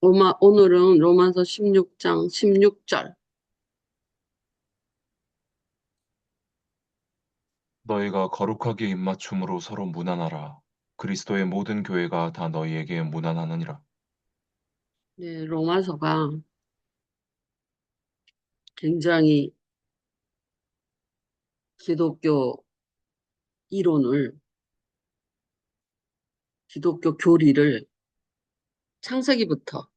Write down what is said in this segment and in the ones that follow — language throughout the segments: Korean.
오늘은 로마서 16장 16절. 너희가 거룩하게 입맞춤으로 서로 무난하라. 그리스도의 모든 교회가 다 너희에게 무난하느니라. 네, 로마서가 굉장히 기독교 이론을, 기독교 교리를 창세기부터,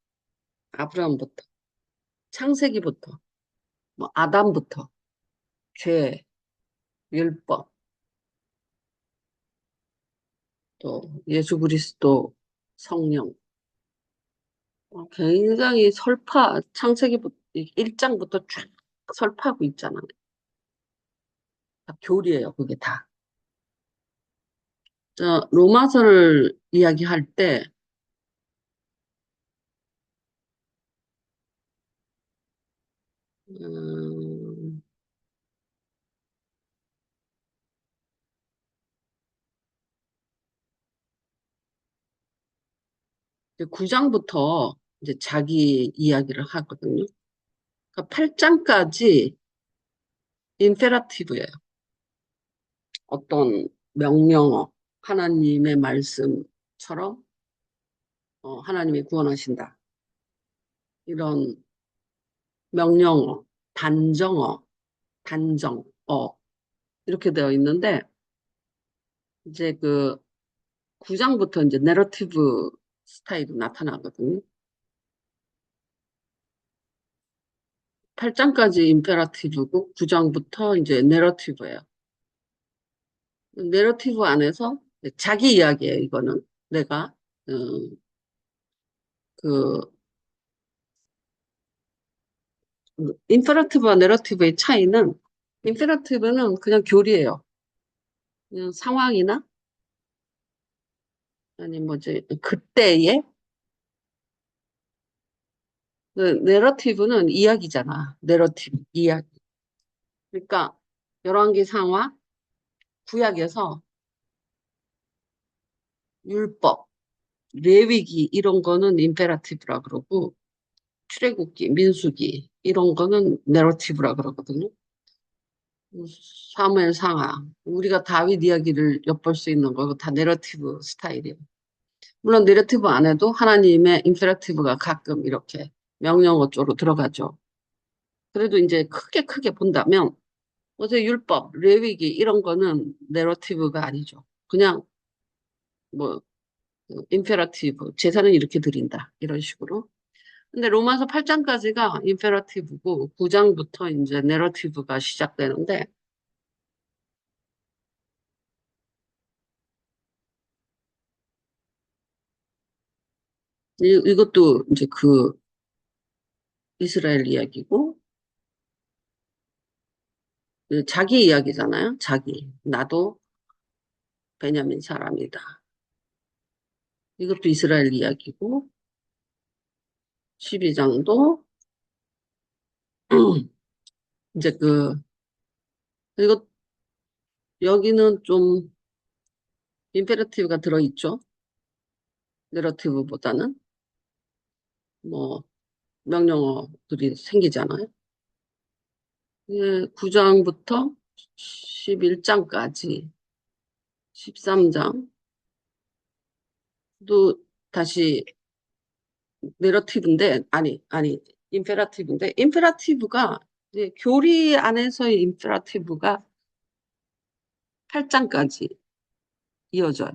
아브라함부터, 창세기부터, 뭐 아담부터, 죄, 율법, 또 예수 그리스도, 성령, 굉장히 창세기부터, 1장부터 쫙 설파하고 있잖아요. 다 교리예요, 그게 다. 로마서를 이야기할 때, 음, 9장부터 이제 자기 이야기를 하거든요. 그러니까 8장까지 임페라티브예요. 어떤 명령어, 하나님의 말씀처럼 하나님이 구원하신다. 이런 명령어, 단정어, 단정어 이렇게 되어 있는데 이제 그 9장부터 이제 내러티브 스타일이 나타나거든요. 8장까지 임페라티브고 9장부터 이제 내러티브예요. 내러티브 안에서 자기 이야기예요, 이거는. 내가, 어, 그, 임페러티브와 내러티브의 차이는, 임페러티브는 그냥 교리예요. 그냥 상황이나, 아니, 뭐지, 그때의, 내러티브는 이야기잖아. 내러티브, 이야기. 그러니까, 열왕기상하 구약에서 율법, 레위기, 이런 거는 임페라티브라 그러고, 출애굽기, 민수기, 이런 거는 내러티브라 그러거든요. 사무엘 상하. 우리가 다윗 이야기를 엿볼 수 있는 거 다 내러티브 스타일이에요. 물론 내러티브 안에도 하나님의 임페라티브가 가끔 이렇게 명령어 쪽으로 들어가죠. 그래도 이제 크게 본다면 어제 율법, 레위기 이런 거는 내러티브가 아니죠. 그냥 뭐 임페라티브, 제사는 이렇게 드린다. 이런 식으로. 근데 로마서 8장까지가 임페라티브고 9장부터 이제 내러티브가 시작되는데 이것도 이제 그 이스라엘 이야기고 그 자기 이야기잖아요. 자기. 나도 베냐민 사람이다. 이것도 이스라엘 이야기고 12장도 이제 이거 여기는 좀 임페러티브가 들어있죠. 내러티브보다는 뭐 명령어들이 생기잖아요. 9장부터 11장까지 13장도 다시 내러티브인데 아니 임페라티브인데 임페라티브가 이제 교리 안에서의 임페라티브가 8장까지 이어져요.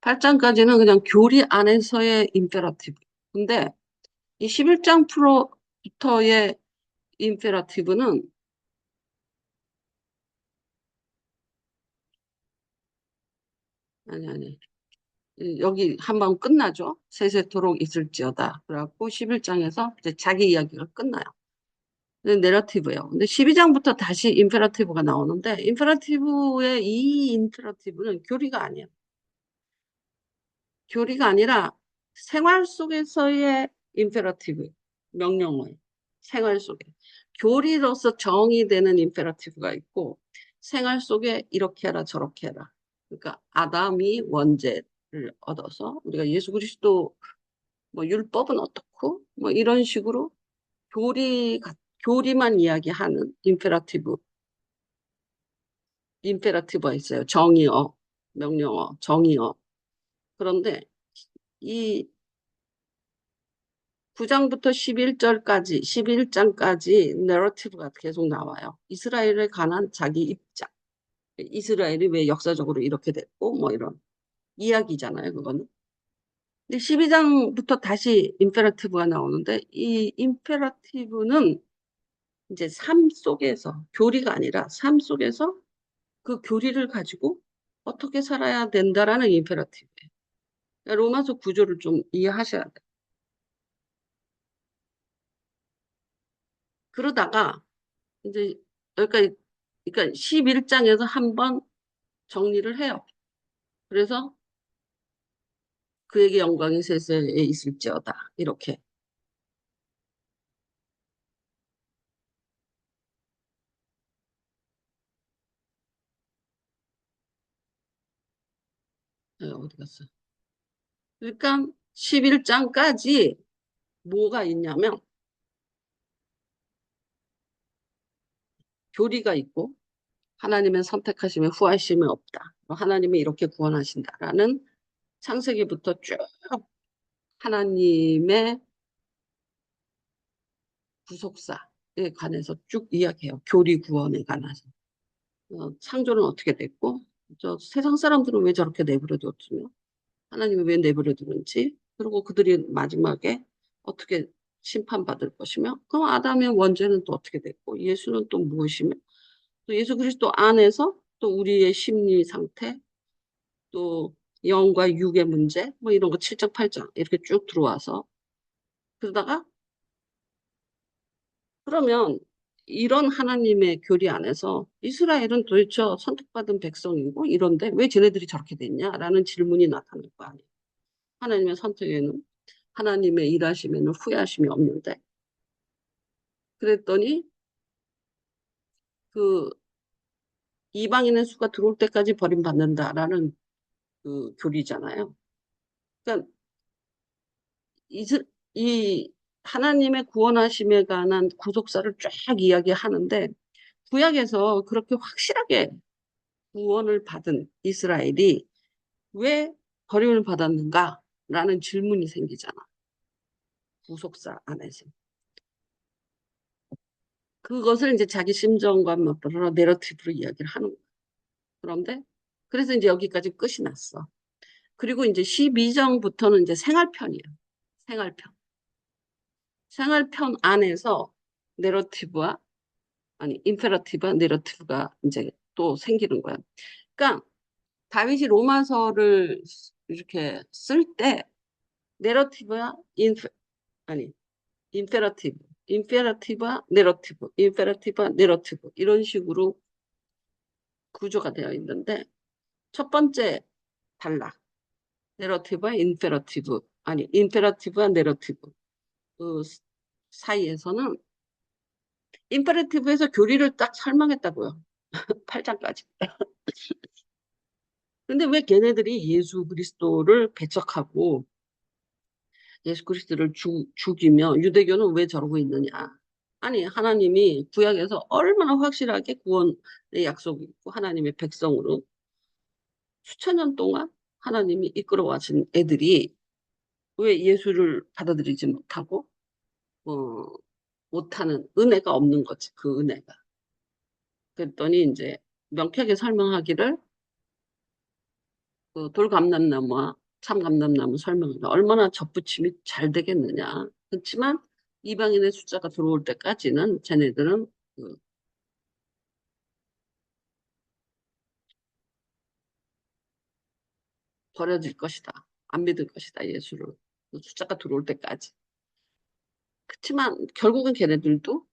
8장까지는 그냥 교리 안에서의 임페라티브. 근데 이 11장 프로부터의 임페라티브는 아니 여기 한 번 끝나죠. 세세토록 있을지어다. 그래갖고 11장에서 이제 자기 이야기가 끝나요. 근데 내러티브예요. 근데 12장부터 다시 임페라티브가 나오는데 임페라티브의 이 임페라티브는 교리가 아니에요. 교리가 아니라 생활 속에서의 임페러티브, 명령어예요. 생활 속에. 교리로서 정의되는 임페러티브가 있고 생활 속에 이렇게 해라 저렇게 해라. 그러니까 아담이 원죄를 얻어서 우리가 예수 그리스도 뭐 율법은 어떻고 뭐 이런 식으로 교리 교리만 이야기하는 임페라티브가 있어요. 정의어, 명령어, 정의어. 그런데 이 9장부터 11절까지, 11장까지 내러티브가 계속 나와요. 이스라엘에 관한 자기 입장. 이스라엘이 왜 역사적으로 이렇게 됐고, 뭐 이런 이야기잖아요, 그거는. 근데 12장부터 다시 임페라티브가 나오는데, 이 임페라티브는 이제 삶 속에서, 교리가 아니라 삶 속에서 그 교리를 가지고 어떻게 살아야 된다라는 임페라티브예요. 그러니까 로마서 구조를 좀 이해하셔야 돼요. 그러다가 이제 여기까지, 그러니까 11장에서 한번 정리를 해요. 그래서 그에게 영광이 세세에 있을지어다. 이렇게. 어디 갔어? 그러니까 11장까지 뭐가 있냐면 교리가 있고 하나님의 선택하심에 후하심이 없다. 하나님이 이렇게 구원하신다라는 창세기부터 쭉 하나님의 구속사에 관해서 쭉 이야기해요. 교리 구원에 관해서. 창조는 어떻게 됐고 저 세상 사람들은 왜 저렇게 내버려뒀으며 하나님이 왜 내버려두는지 그리고 그들이 마지막에 어떻게 심판받을 것이며 그럼 아담의 원죄는 또 어떻게 됐고 예수는 또 무엇이며 또 예수 그리스도 안에서 또 우리의 심리 상태 또 영과 육의 문제 뭐 이런 거 7장 8장 이렇게 쭉 들어와서 그러다가 그러면 이런 하나님의 교리 안에서 이스라엘은 도대체 선택받은 백성이고 이런데 왜 쟤네들이 저렇게 됐냐라는 질문이 나타날 거 아니에요. 하나님의 선택에는 하나님의 일하심에는 후회하심이 없는데 그랬더니 그 이방인의 수가 들어올 때까지 버림받는다라는 그 교리잖아요. 그러니까 이스, 이 하나님의 구원하심에 관한 구속사를 쫙 이야기하는데 구약에서 그렇게 확실하게 구원을 받은 이스라엘이 왜 버림을 받았는가라는 질문이 생기잖아. 구속사 안에서. 그것을 이제 자기 심정과 맞벌어 내러티브로 이야기를 하는 거야. 그런데 그래서 이제 여기까지 끝이 났어. 그리고 이제 12장부터는 이제 생활편이에요. 생활편. 생활편 안에서 내러티브와 아니 임페러티브와 내러티브가 이제 또 생기는 거야. 그러니까 다윗이 로마서를 이렇게 쓸 때 내러티브와 아니 임페러티브, 임페러티브와 내러티브, 임페러티브와 내러티브 이런 식으로 구조가 되어 있는데 첫 번째 단락 내러티브와 임페러티브 아니 임페러티브와 내러티브 그 사이에서는 임페러티브에서 교리를 딱 설명했다고요. 8장까지. 근데 왜 걔네들이 예수 그리스도를 배척하고 예수 그리스도를 죽이며 유대교는 왜 저러고 있느냐. 아니 하나님이 구약에서 얼마나 확실하게 구원의 약속이 있고 하나님의 백성으로 수천 년 동안 하나님이 이끌어와신 애들이 왜 예수를 받아들이지 못하고 어, 못하는 은혜가 없는 거지 그 은혜가. 그랬더니 이제 명쾌하게 설명하기를 그 돌감람나무와 참감람나무 설명을 얼마나 접붙임이 잘 되겠느냐. 그렇지만 이방인의 숫자가 들어올 때까지는 쟤네들은 그 버려질 것이다. 안 믿을 것이다. 예수를. 그 숫자가 들어올 때까지. 그렇지만 결국은 걔네들도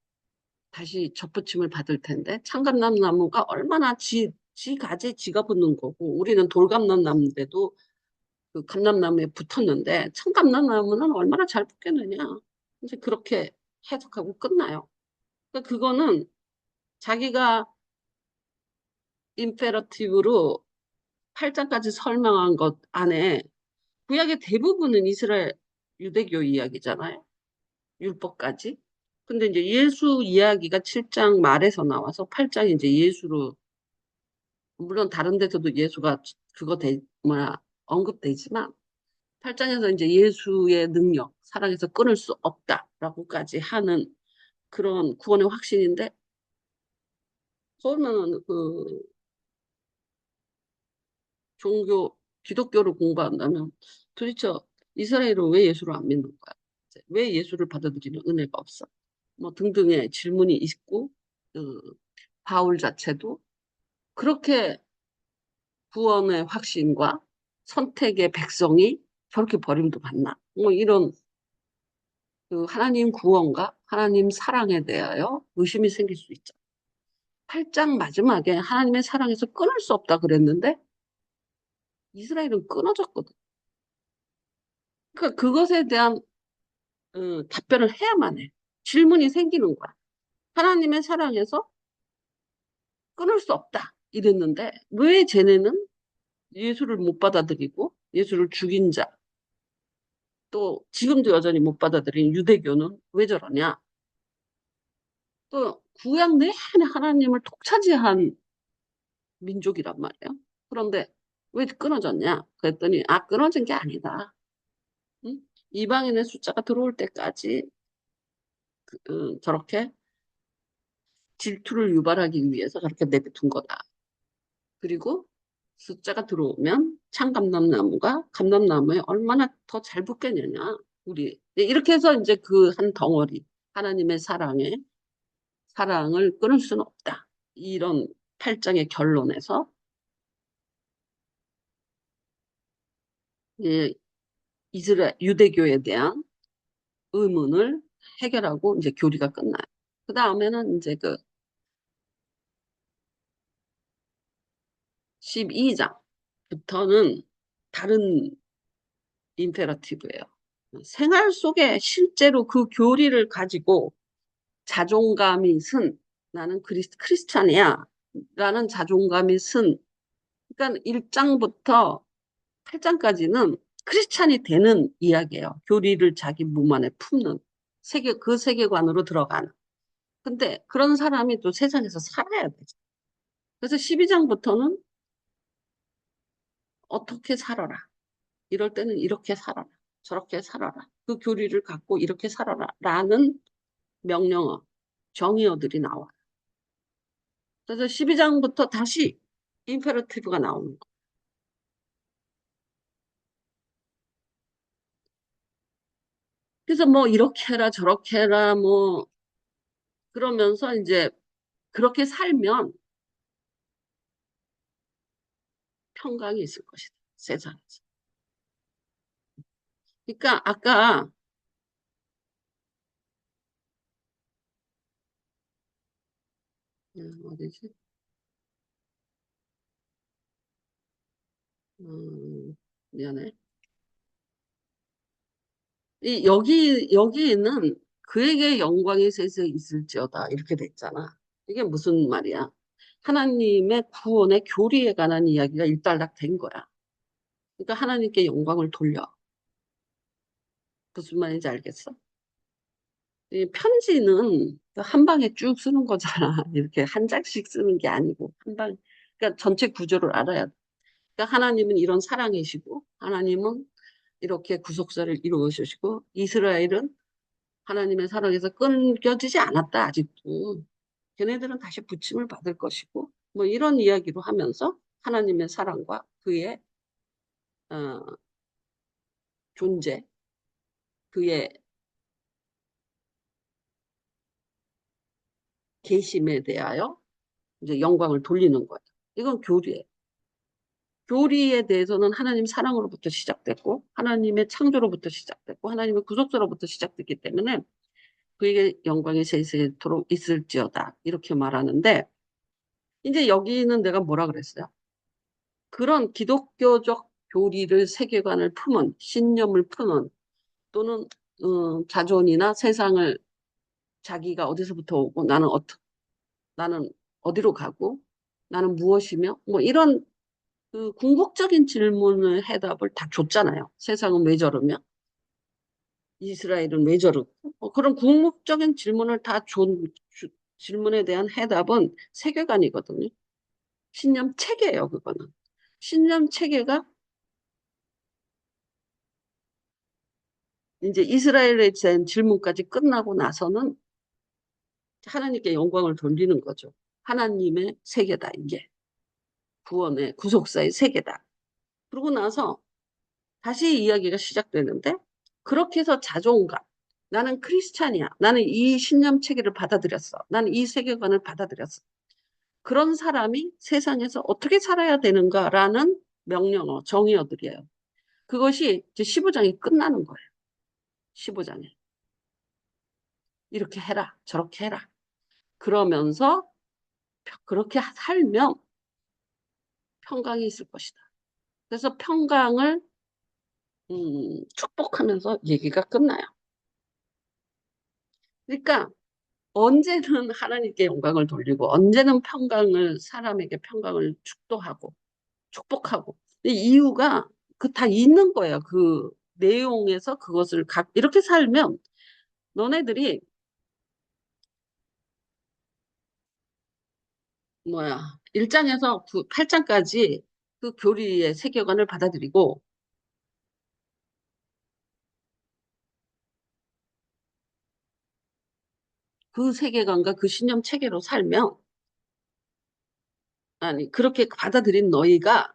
다시 접붙임을 받을 텐데 참감람나무가 얼마나 지 가지에 지가 붙는 거고 우리는 돌감람나무인데도 그 감람나무에 붙었는데 참감람나무는 얼마나 잘 붙겠느냐. 이제 그렇게 해석하고 끝나요. 그러니까 그거는 자기가 임페러티브로 8장까지 설명한 것 안에 구약의 대부분은 이스라엘 유대교 이야기잖아요. 율법까지. 근데 이제 예수 이야기가 7장 말에서 나와서 8장이 이제 예수로, 물론 다른 데서도 예수가 언급되지만 8장에서 이제 예수의 능력, 사랑에서 끊을 수 없다라고까지 하는 그런 구원의 확신인데, 그러면 기독교를 공부한다면 도대체 이스라엘은 왜 예수를 안 믿는 거야? 왜 예수를 받아들이는 은혜가 없어? 뭐 등등의 질문이 있고, 그 바울 자체도 그렇게 구원의 확신과 선택의 백성이 저렇게 버림도 받나? 뭐 이런 그 하나님 구원과 하나님 사랑에 대하여 의심이 생길 수 있죠. 8장 마지막에 하나님의 사랑에서 끊을 수 없다 그랬는데 이스라엘은 끊어졌거든. 그러니까 그것에 대한 답변을 해야만 해. 질문이 생기는 거야. 하나님의 사랑에서 끊을 수 없다 이랬는데 왜 쟤네는 예수를 못 받아들이고 예수를 죽인 자, 또 지금도 여전히 못 받아들이는 유대교는 왜 저러냐? 또 구약 내내 하나님을 독차지한 민족이란 말이에요. 그런데 왜 끊어졌냐? 그랬더니 끊어진 게 아니다. 응? 이방인의 숫자가 들어올 때까지 저렇게 질투를 유발하기 위해서 저렇게 내뱉은 거다. 그리고 숫자가 들어오면 참감람나무가 감람나무에 얼마나 더 잘 붙겠느냐. 우리 이렇게 해서 이제 그 한 덩어리 하나님의 사랑을 끊을 수는 없다. 이런 8장의 결론에서 예, 이스라엘 유대교에 대한 의문을 해결하고 이제 교리가 끝나요. 그 다음에는 이제 그 12장부터는 다른 임페러티브예요. 생활 속에 실제로 그 교리를 가지고 자존감이 나는 크리스찬이야 라는 자존감이 그러니까 1장부터 8장까지는 크리스찬이 되는 이야기예요. 교리를 자기 몸 안에 품는 그 세계관으로 들어가는. 근데 그런 사람이 또 세상에서 살아야 되죠. 그래서 12장부터는 어떻게 살아라. 이럴 때는 이렇게 살아라. 저렇게 살아라. 그 교리를 갖고 이렇게 살아라. 라는 명령어, 정의어들이 나와요. 그래서 12장부터 다시 임페러티브가 나오는 거예요. 그래서 뭐 이렇게 해라 저렇게 해라 뭐 그러면서 이제 그렇게 살면 평강이 있을 것이다. 세상에서. 그러니까 아까 어디지? 미안해. 여기는 그에게 영광이 세세 있을지어다. 이렇게 됐잖아. 이게 무슨 말이야? 하나님의 구원의 교리에 관한 이야기가 일단락 된 거야. 그러니까 하나님께 영광을 돌려. 무슨 말인지 알겠어? 이 편지는 한 방에 쭉 쓰는 거잖아. 이렇게 한 장씩 쓰는 게 아니고, 그러니까 전체 구조를 알아야 돼. 그러니까 하나님은 이런 사랑이시고, 하나님은 이렇게 구속사를 이루어 주시고, 이스라엘은 하나님의 사랑에서 끊겨지지 않았다, 아직도. 걔네들은 다시 부침을 받을 것이고, 뭐 이런 이야기로 하면서 하나님의 사랑과 그의 어, 존재, 그의 계심에 대하여 이제 영광을 돌리는 거예요. 이건 교리예요. 교리에 대해서는 하나님 사랑으로부터 시작됐고, 하나님의 창조로부터 시작됐고, 하나님의 구속사로부터 시작됐기 때문에 그에게 영광이 세세토록 있을지어다. 이렇게 말하는데, 이제 여기는 내가 뭐라 그랬어요? 그런 기독교적 교리를 세계관을 품은, 신념을 품은, 또는 자존이나 세상을 자기가 어디서부터 오고, 나는 어디로 가고, 나는 무엇이며, 뭐 이런 그 궁극적인 질문을 해답을 다 줬잖아요. 세상은 왜 저러며? 이스라엘은 왜 저러고? 그런 궁극적인 질문을 다 준 질문에 대한 해답은 세계관이거든요. 신념 체계예요, 그거는. 신념 체계가 이제 이스라엘에 대한 질문까지 끝나고 나서는 하나님께 영광을 돌리는 거죠. 하나님의 세계다, 이게. 구원의 구속사의 세계다. 그러고 나서 다시 이야기가 시작되는데 그렇게 해서 자존감. 나는 크리스찬이야. 나는 이 신념 체계를 받아들였어. 나는 이 세계관을 받아들였어. 그런 사람이 세상에서 어떻게 살아야 되는가라는 명령어, 정의어들이에요. 그것이 이제 15장이 끝나는 거예요. 15장에. 이렇게 해라. 저렇게 해라. 그러면서 그렇게 살면 평강이 있을 것이다. 그래서 평강을 축복하면서 얘기가 끝나요. 그러니까 언제는 하나님께 영광을 돌리고 언제는 평강을 사람에게 평강을 축도하고 축복하고 이 이유가 그 다 있는 거예요. 그 내용에서 그것을 이렇게 살면 너네들이 뭐야 1장에서 8장까지 그 교리의 세계관을 받아들이고 그 세계관과 그 신념 체계로 살면 아니 그렇게 받아들인 너희가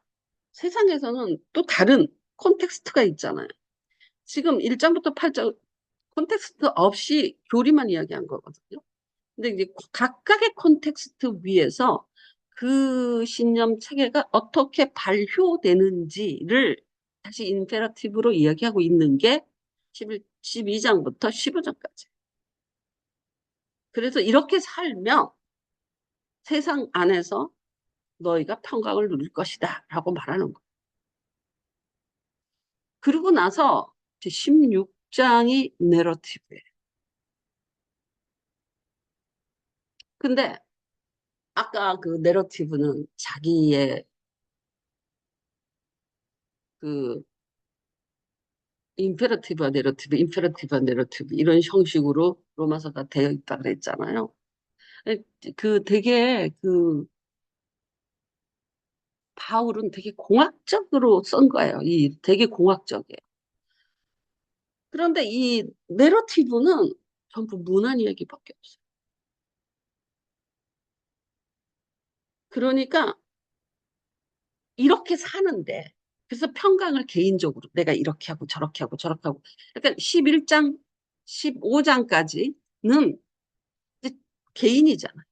세상에서는 또 다른 콘텍스트가 있잖아요. 지금 1장부터 8장 콘텍스트 없이 교리만 이야기한 거거든요. 근데 이제 각각의 콘텍스트 위에서 그 신념 체계가 어떻게 발효되는지를 다시 인페라티브로 이야기하고 있는 게 12장부터 15장까지. 그래서 이렇게 살면 세상 안에서 너희가 평강을 누릴 것이다 라고 말하는 거예요. 그리고 나서 16장이 내러티브예요. 근데 아까 그 내러티브는 자기의 그 임페러티브와 내러티브, 임페러티브와 내러티브 이런 형식으로 로마서가 되어 있다 그랬잖아요. 그 되게 그 바울은 되게 공학적으로 쓴 거예요. 이 되게 공학적이에요. 그런데 이 내러티브는 전부 문안 이야기밖에 없어요. 그러니까 이렇게 사는데 그래서 평강을 개인적으로 내가 이렇게 하고 저렇게 하고 저렇게 하고 그러니까 11장, 15장까지는 이제 개인이잖아.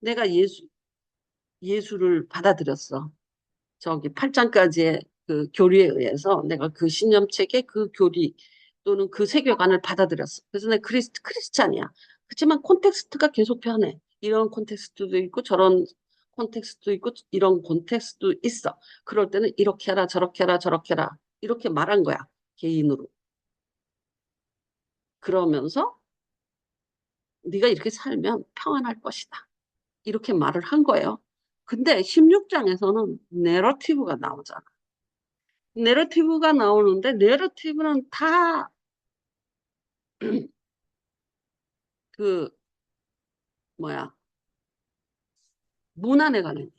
내가 예수를 받아들였어. 저기 8장까지의 그 교리에 의해서 내가 그 신념책의 그 교리 또는 그 세계관을 받아들였어. 그래서 내가 크리스찬이야. 그렇지만 콘텍스트가 계속 변해. 이런 콘텍스트도 있고 저런 콘텍스트도 있고 이런 콘텍스트도 있어. 그럴 때는 이렇게 해라 저렇게 해라 저렇게 해라 이렇게 말한 거야. 개인으로. 그러면서 네가 이렇게 살면 평안할 것이다. 이렇게 말을 한 거예요. 근데 16장에서는 내러티브가 나오잖아. 내러티브가 나오는데 내러티브는 다 그 뭐야 문안에 관한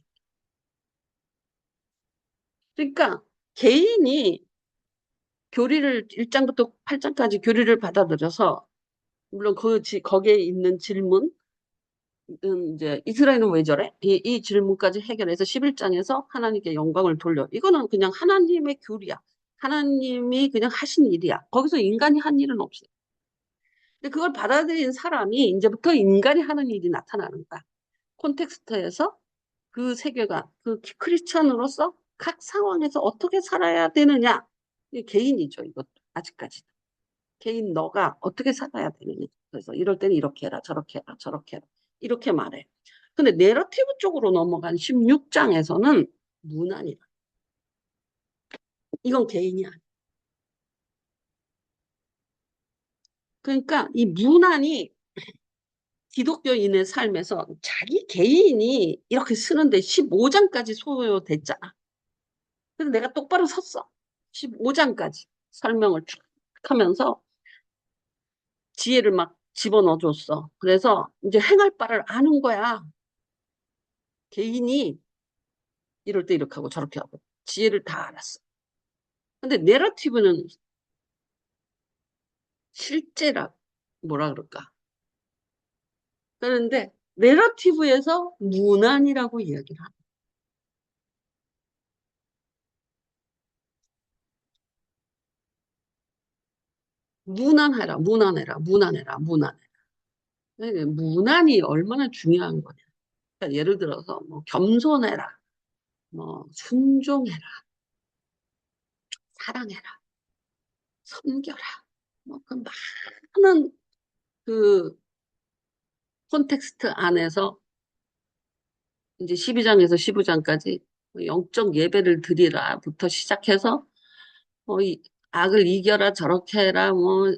그러니까 개인이 교리를 1장부터 8장까지 교리를 받아들여서 물론 거기에 있는 질문 이제 이스라엘은 왜 저래? 이 질문까지 해결해서 11장에서 하나님께 영광을 돌려. 이거는 그냥 하나님의 교리야. 하나님이 그냥 하신 일이야. 거기서 인간이 한 일은 없어요. 근데 그걸 받아들인 사람이 이제부터 인간이 하는 일이 나타나는 거야. 콘텍스트에서 그 세계관, 그 크리스천으로서 각 상황에서 어떻게 살아야 되느냐. 이게 개인이죠, 이것도. 아직까지. 개인 너가 어떻게 살아야 되느냐. 그래서 이럴 때는 이렇게 해라, 저렇게 해라, 저렇게 해라. 이렇게 말해. 근데 내러티브 쪽으로 넘어간 16장에서는 문안이야. 이건 개인이 아니야. 그러니까 이 문안이 기독교인의 삶에서 자기 개인이 이렇게 쓰는데 15장까지 소요됐잖아. 그래서 내가 똑바로 섰어. 15장까지 설명을 쭉 하면서 지혜를 막 집어넣어 줬어. 그래서 이제 행할 바를 아는 거야. 개인이 이럴 때 이렇게 하고 저렇게 하고 지혜를 다 알았어. 근데 내러티브는 실제라 뭐라 그럴까? 그런데 내러티브에서 문안이라고 이야기를 하는 문안해라, 문안해라, 문안해라, 문안해라. 문안이 얼마나 중요한 거냐. 그러니까 예를 들어서 뭐 겸손해라, 뭐 순종해라, 사랑해라, 섬겨라. 뭐 그 많은 그 콘텍스트 안에서 이제 12장에서 15장까지 영적 예배를 드리라부터 시작해서 이 악을 이겨라 저렇게 해라 뭐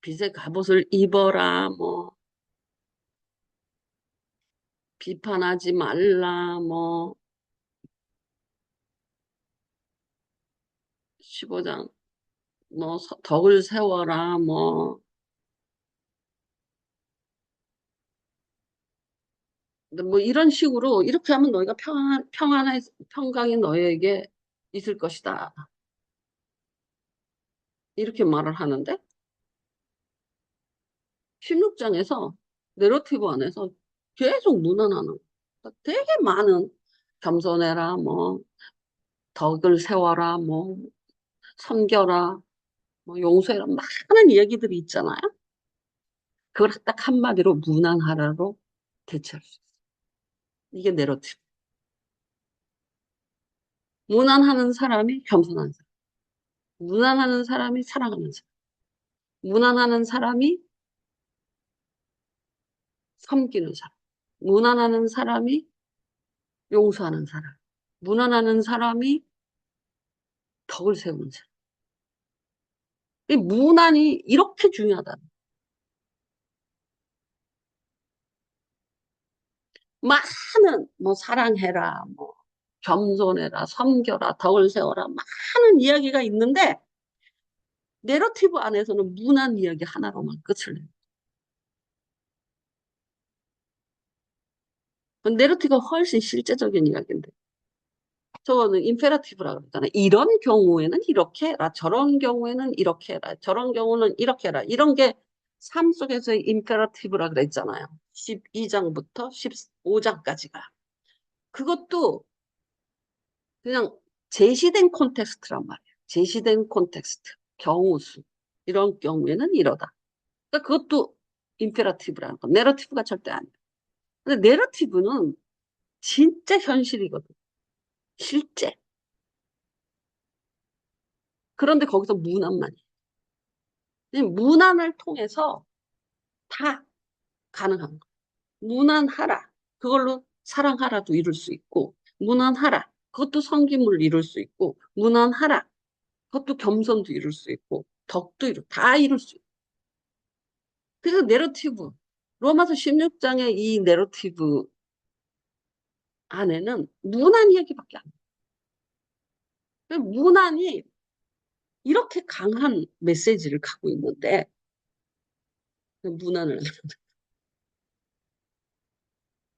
빛의 갑옷을 입어라 뭐 비판하지 말라 뭐 15장 뭐 덕을 세워라 뭐 뭐 이런 식으로 이렇게 하면 너희가 평강이 너희에게 있을 것이다. 이렇게 말을 하는데 16장에서 내러티브 안에서 계속 문안하는 거야. 되게 많은 겸손해라 뭐 덕을 세워라 뭐 섬겨라 뭐 용서해라 많은 얘기들이 있잖아요. 그걸 딱 한마디로 무난하라로 대체할 수 있어요. 이게 내러티브. 무난하는 사람이 겸손한 사람. 무난하는 사람이 사랑하는 사람. 무난하는 사람이 섬기는 사람. 무난하는 사람이 용서하는 사람. 무난하는 사람이 덕을 세우는 사람. 이 무난이 이렇게 중요하다. 많은 뭐 사랑해라, 뭐 겸손해라, 섬겨라, 덕을 세워라 많은 이야기가 있는데 내러티브 안에서는 무난 이야기 하나로만 끝을 내요. 내러티브가 훨씬 실제적인 이야기인데 저거는 임페라티브라 그러잖아요. 이런 경우에는 이렇게 해라, 저런 경우에는 이렇게 해라, 저런 경우는 이렇게 해라. 이런 게 삶 속에서의 임페라티브라 그랬잖아요. 12장부터 15장까지가. 그것도 그냥 제시된 콘텍스트란 말이에요. 제시된 콘텍스트, 경우수. 이런 경우에는 이러다. 그러니까 그것도 임페라티브라는 거. 내러티브가 절대 아니에요. 근데 내러티브는 진짜 현실이거든. 실제. 그런데 거기서 문안만. 문안을 통해서 다 가능한 거. 무난하라. 그걸로 사랑하라도 이룰 수 있고, 무난하라. 그것도 성김을 이룰 수 있고, 무난하라. 그것도 겸손도 이룰 수 있고, 덕도 다 이룰 수 있고. 그래서 내러티브, 로마서 16장의 이 내러티브 안에는 무난 이야기밖에 안 돼. 무난이 이렇게 강한 메시지를 갖고 있는데, 무난을,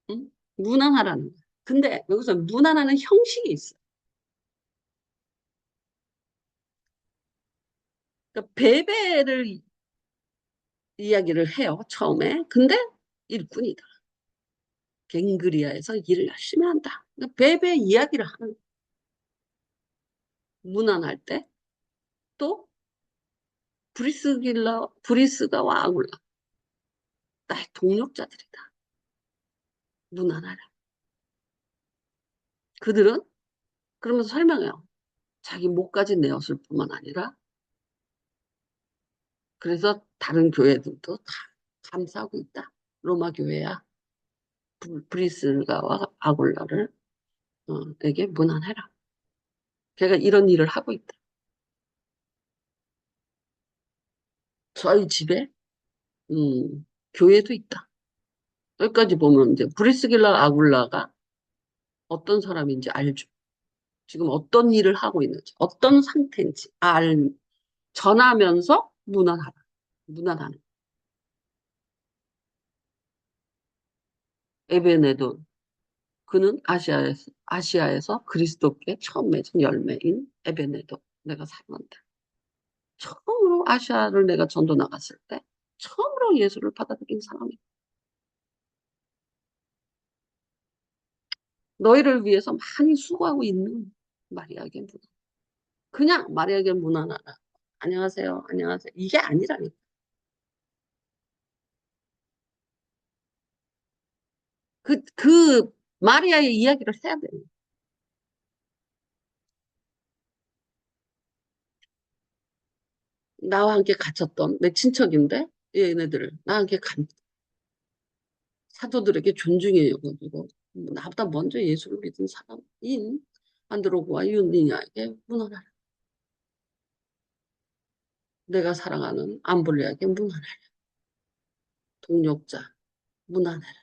응? 무난하라는 거야. 근데 여기서 무난하는 형식이 있어. 그러니까 배배를 이야기를 해요, 처음에. 근데 일꾼이다. 갱그리아에서 일을 열심히 한다. 그러니까 배배 이야기를 하는 무난할 때 또 브리스가와 아굴라 나의 동력자들이다. 무난하라. 그들은 그러면서 설명해요. 자기 목까지 내었을 뿐만 아니라 그래서 다른 교회들도 다 감사하고 있다. 로마 교회야. 브리스가와 아굴라를 에게 무난해라. 걔가 이런 일을 하고 있다. 저희 집에 교회도 있다. 여기까지 보면 이제 브리스길라 아굴라가 어떤 사람인지 알죠. 지금 어떤 일을 하고 있는지, 어떤 상태인지 전하면서 무난하다. 무난하는. 에베네도 그는 아시아에서 그리스도께 처음 맺은 열매인 에베네도 내가 사랑한다. 처음으로 아시아를 내가 전도 나갔을 때 처음으로 예수를 받아들인 사람이 너희를 위해서 많이 수고하고 있는 마리아에게 문안. 그냥 마리아에게 문안하라. 안녕하세요, 안녕하세요. 이게 아니라니까. 그 마리아의 이야기를 해야 돼요. 나와 함께 갇혔던 내 친척인데 얘네들을 나와 함께 사도들에게 존중해 여겨주고 나보다 먼저 예수를 믿은 사람인 안드로고와 윤리냐에게 문안하라. 내가 사랑하는 암블리아에게 문안하라. 동력자 문안하라.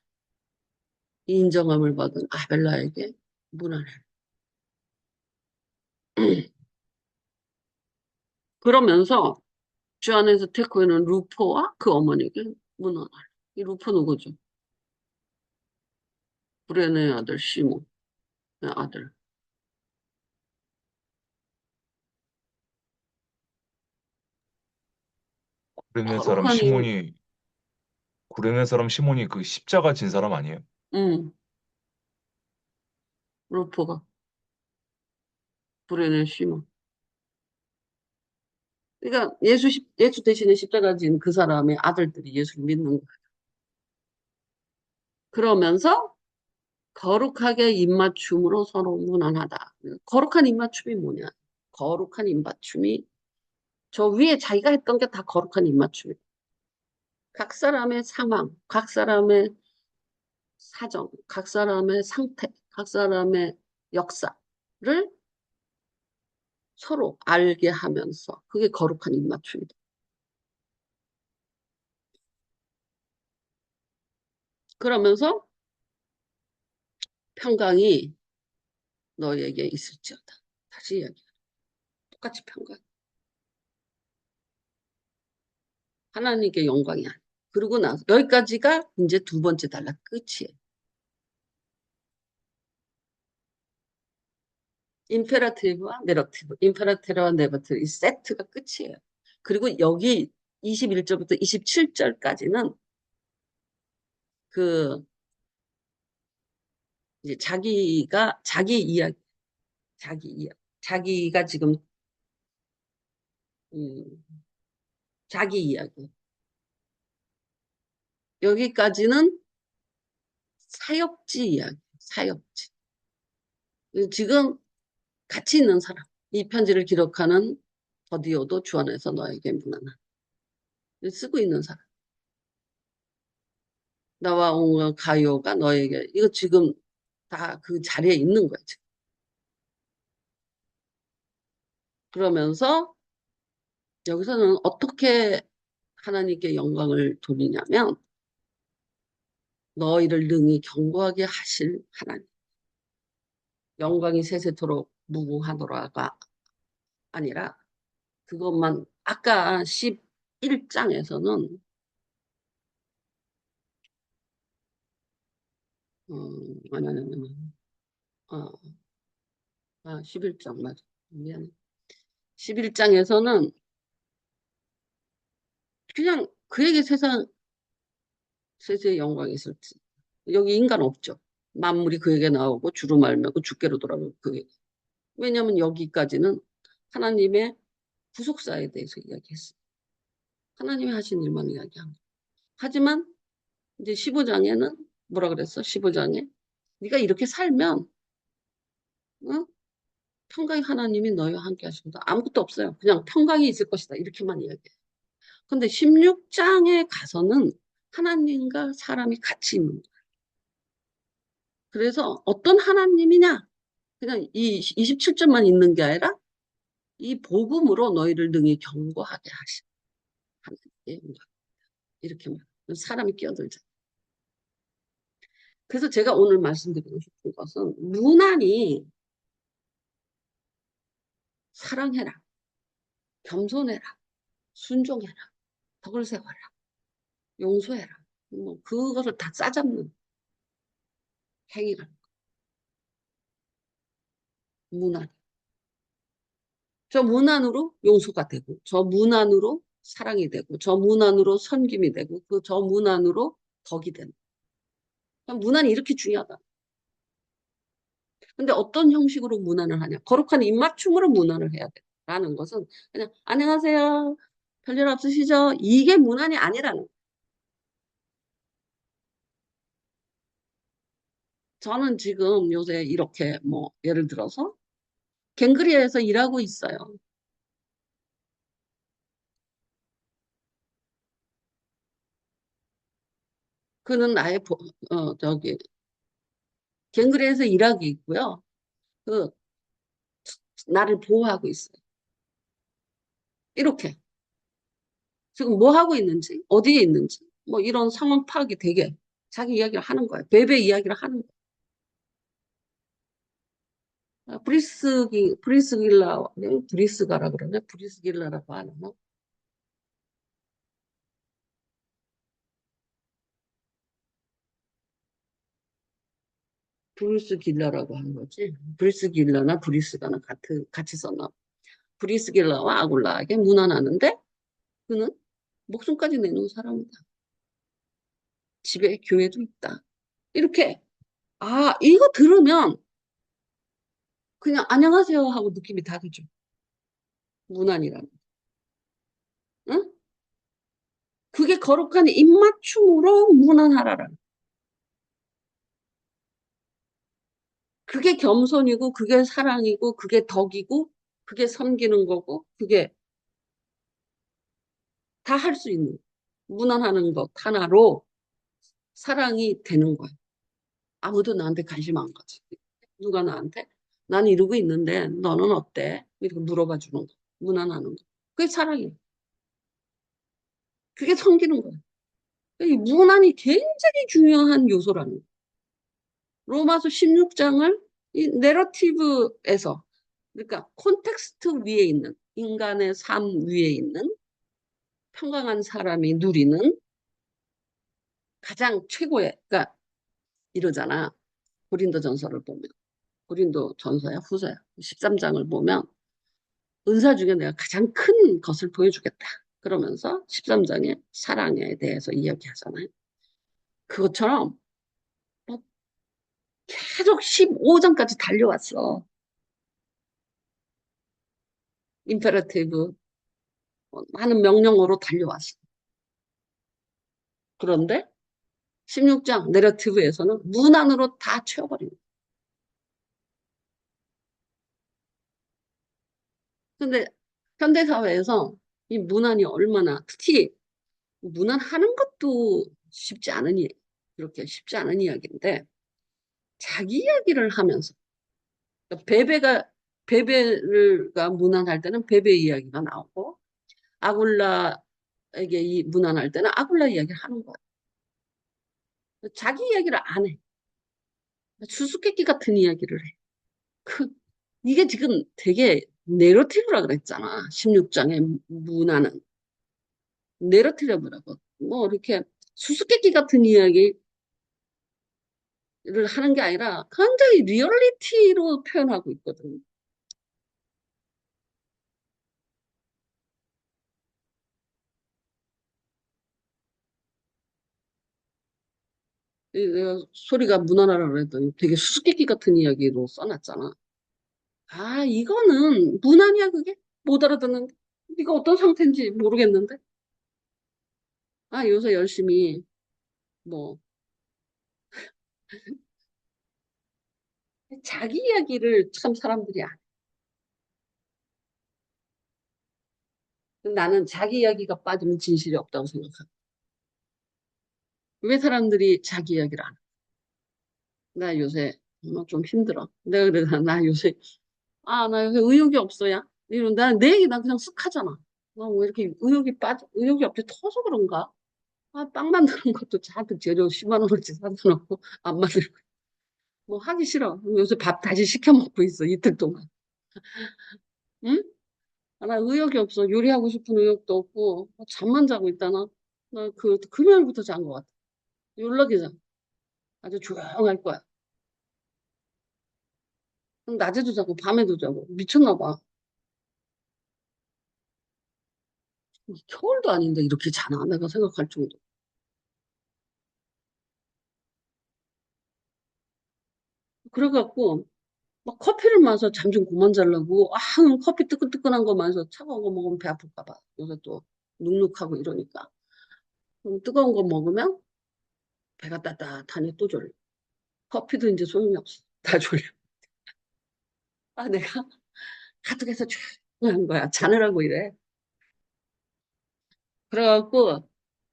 인정함을 받은 아벨라에게 문안하라. 그러면서 주 안에서 태코 있는 루포와 그 어머니에게 문안하라. 이 루포 누구죠? 브레네의 아들 시몬의 아들. 구레네 사람 거룩한 이 시몬이 구레네 사람 시몬이 그 십자가 진 사람 아니에요? 음, 루포가 브레네 시몬. 그러니까 예수 대신에 십자가 진 그 사람의 아들들이 예수를 믿는 거예요. 그러면서 거룩하게 입맞춤으로 서로 무난하다. 거룩한 입맞춤이 뭐냐? 거룩한 입맞춤이 저 위에 자기가 했던 게 다 거룩한 입맞춤이에요. 각 사람의 상황, 각 사람의 사정, 각 사람의 상태, 각 사람의 역사를 서로 알게 하면서 그게 거룩한 입맞춤이다. 그러면서 평강이 너에게 있을지어다. 다시 이야기해. 똑같이 평강. 하나님께 영광이 아니야. 그러고 나서 여기까지가 이제 두 번째 단락 끝이에요. 임페라티브와 네러티브, 임페라티브와 네러티브 이 세트가 끝이에요. 그리고 여기 21절부터 27절까지는 그 이제 자기가 자기 이야기, 자기가 지금 음, 자기 이야기. 여기까지는 사역지 이야기, 사역지. 지금 같이 있는 사람, 이 편지를 기록하는 더디오도 주 안에서 너에게 문하나 쓰고 있는 사람. 나와 온 가요가 너에게 이거 지금 다 그 자리에 있는 거야 지금. 그러면서 여기서는 어떻게 하나님께 영광을 돌리냐면 너희를 능히 경고하게 하실 하나님. 영광이 세세토록 무궁하노라가 아니라 그것만 아까 11장에서는 아니, 어, 11장 맞아. 미안해. 11장에서는 그냥 그에게 세상의 영광이 있을지. 여기 인간 없죠. 만물이 그에게 나오고 주로 말미암고 주께로 돌아오고 그에게. 왜냐하면 여기까지는 하나님의 구속사에 대해서 이야기했어요. 하나님이 하신 일만 이야기한 거. 하지만 이제 15장에는 뭐라 그랬어? 15장에 네가 이렇게 살면 어? 평강의 하나님이 너희와 함께 하십니다. 아무것도 없어요. 그냥 평강이 있을 것이다. 이렇게만 이야기해요. 근데 16장에 가서는 하나님과 사람이 같이 있는 거예요. 그래서 어떤 하나님이냐? 그냥 이 27절만 있는 게 아니라 이 복음으로 너희를 능히 경고하게 하신 하나님의 영광. 이렇게 말해요. 사람이 끼어들죠. 그래서 제가 오늘 말씀드리고 싶은 것은 무난히 사랑해라, 겸손해라, 순종해라, 덕을 세워라, 용서해라. 뭐 그것을 다 싸잡는 행위가 무난. 저 무난으로 용서가 되고, 저 무난으로 사랑이 되고, 저 무난으로 섬김이 되고, 그 저 무난으로 덕이 되는. 무난이 이렇게 중요하다. 근데 어떤 형식으로 문안을 하냐? 거룩한 입맞춤으로 문안을 해야 돼. 라는 것은 그냥 안녕하세요. 별일 없으시죠? 이게 문안이 아니라는 거예요. 저는 지금 요새 이렇게 뭐 예를 들어서 갱그리에서 일하고 있어요. 그는 아예 저기 갱그리에서 일하고 있고요. 그 나를 보호하고 있어요. 이렇게 지금 뭐 하고 있는지 어디에 있는지 뭐 이런 상황 파악이 되게 자기 이야기를 하는 거예요. 베베 이야기를 하는 거예요. 브리스길라, 브리스가라 그러네? 브리스길라라고 하나? 브리스길라라고 하는 거지. 브리스길라나 브리스가나 같이 썼나? 브리스길라와 아굴라에게 문안하는데 그는 목숨까지 내놓은 사람이다. 집에 교회도 있다. 이렇게, 이거 들으면 그냥 안녕하세요 하고 느낌이 다르죠. 문안이라는. 응? 그게 거룩한 입맞춤으로 문안하라라는. 그게 겸손이고, 그게 사랑이고, 그게 덕이고, 그게 섬기는 거고, 그게 다 할 수 있는 무난하는 것 하나로 사랑이 되는 거예요. 아무도 나한테 관심 안 가지. 누가 나한테 난 이러고 있는데 너는 어때? 이렇게 물어봐 주는 거. 무난하는 거. 그게 사랑이에요. 그게 섬기는 거예요. 이 무난이 굉장히 중요한 요소라는 거예요. 로마서 16장을 이 내러티브에서 그러니까 콘텍스트 위에 있는 인간의 삶 위에 있는 평강한 사람이 누리는 가장 최고의 그러니까 이러잖아. 고린도전서를 보면 고린도전서야 후서야 13장을 보면 은사 중에 내가 가장 큰 것을 보여주겠다. 그러면서 13장에 사랑에 대해서 이야기하잖아요. 그것처럼 뭐 계속 15장까지 달려왔어. 임페라티브 많은 명령어로 달려왔어. 그런데 16장 내러티브에서는 문안으로 다 채워버립니다. 근데 현대사회에서 이 문안이 얼마나 특히 문안하는 것도 쉽지 않은 그렇게 쉽지 않은 이야기인데 자기 이야기를 하면서 그러니까 베베가 문안할 때는 베베 이야기가 나오고 아굴라에게 이 문안할 때는 아굴라 이야기를 하는 거예요. 자기 이야기를 안 해. 수수께끼 같은 이야기를 해. 그 이게 지금 되게 내러티브라 그랬잖아. 16장의 문안은 내러티브라고. 뭐 이렇게 수수께끼 같은 이야기를 하는 게 아니라 굉장히 리얼리티로 표현하고 있거든. 내가 소리가 무난하라 그랬더니 되게 수수께끼 같은 이야기로 써놨잖아. 이거는 무난이야, 그게? 못 알아듣는데. 네가 어떤 상태인지 모르겠는데. 요새 열심히, 뭐, 자기 이야기를 참 사람들이 안 해. 나는 자기 이야기가 빠지면 진실이 없다고 생각해. 왜 사람들이 자기 이야기를 안 해? 나 요새 좀 힘들어. 내가 그래서 나 요새 의욕이 없어야. 이런, 내 얘기 나 그냥 쓱 하잖아. 나 왜 이렇게 의욕이 없이 터서 그런가? 빵 만드는 것도 잔뜩 재료 10만 원어치 사다 놓고 안 만들고. 뭐 하기 싫어. 요새 밥 다시 시켜 먹고 있어, 이틀 동안. 응? 나 의욕이 없어. 요리하고 싶은 의욕도 없고, 잠만 자고 있다나? 나 금요일부터 잔 것 같아. 연락이자. 아주 조용할 거야. 낮에도 자고, 밤에도 자고. 미쳤나 봐. 겨울도 아닌데 이렇게 자나? 내가 생각할 정도. 그래갖고, 막 커피를 마셔 잠 좀 그만 자려고. 커피 뜨끈뜨끈한 거 마셔. 차가운 거 먹으면 배 아플까 봐. 요새 또 눅눅하고 이러니까. 그럼 뜨거운 거 먹으면 배가 따뜻하니 또 졸려. 커피도 이제 소용이 없어. 다 졸려. 내가 카톡에서 조용한 거야. 자느라고 이래. 그래갖고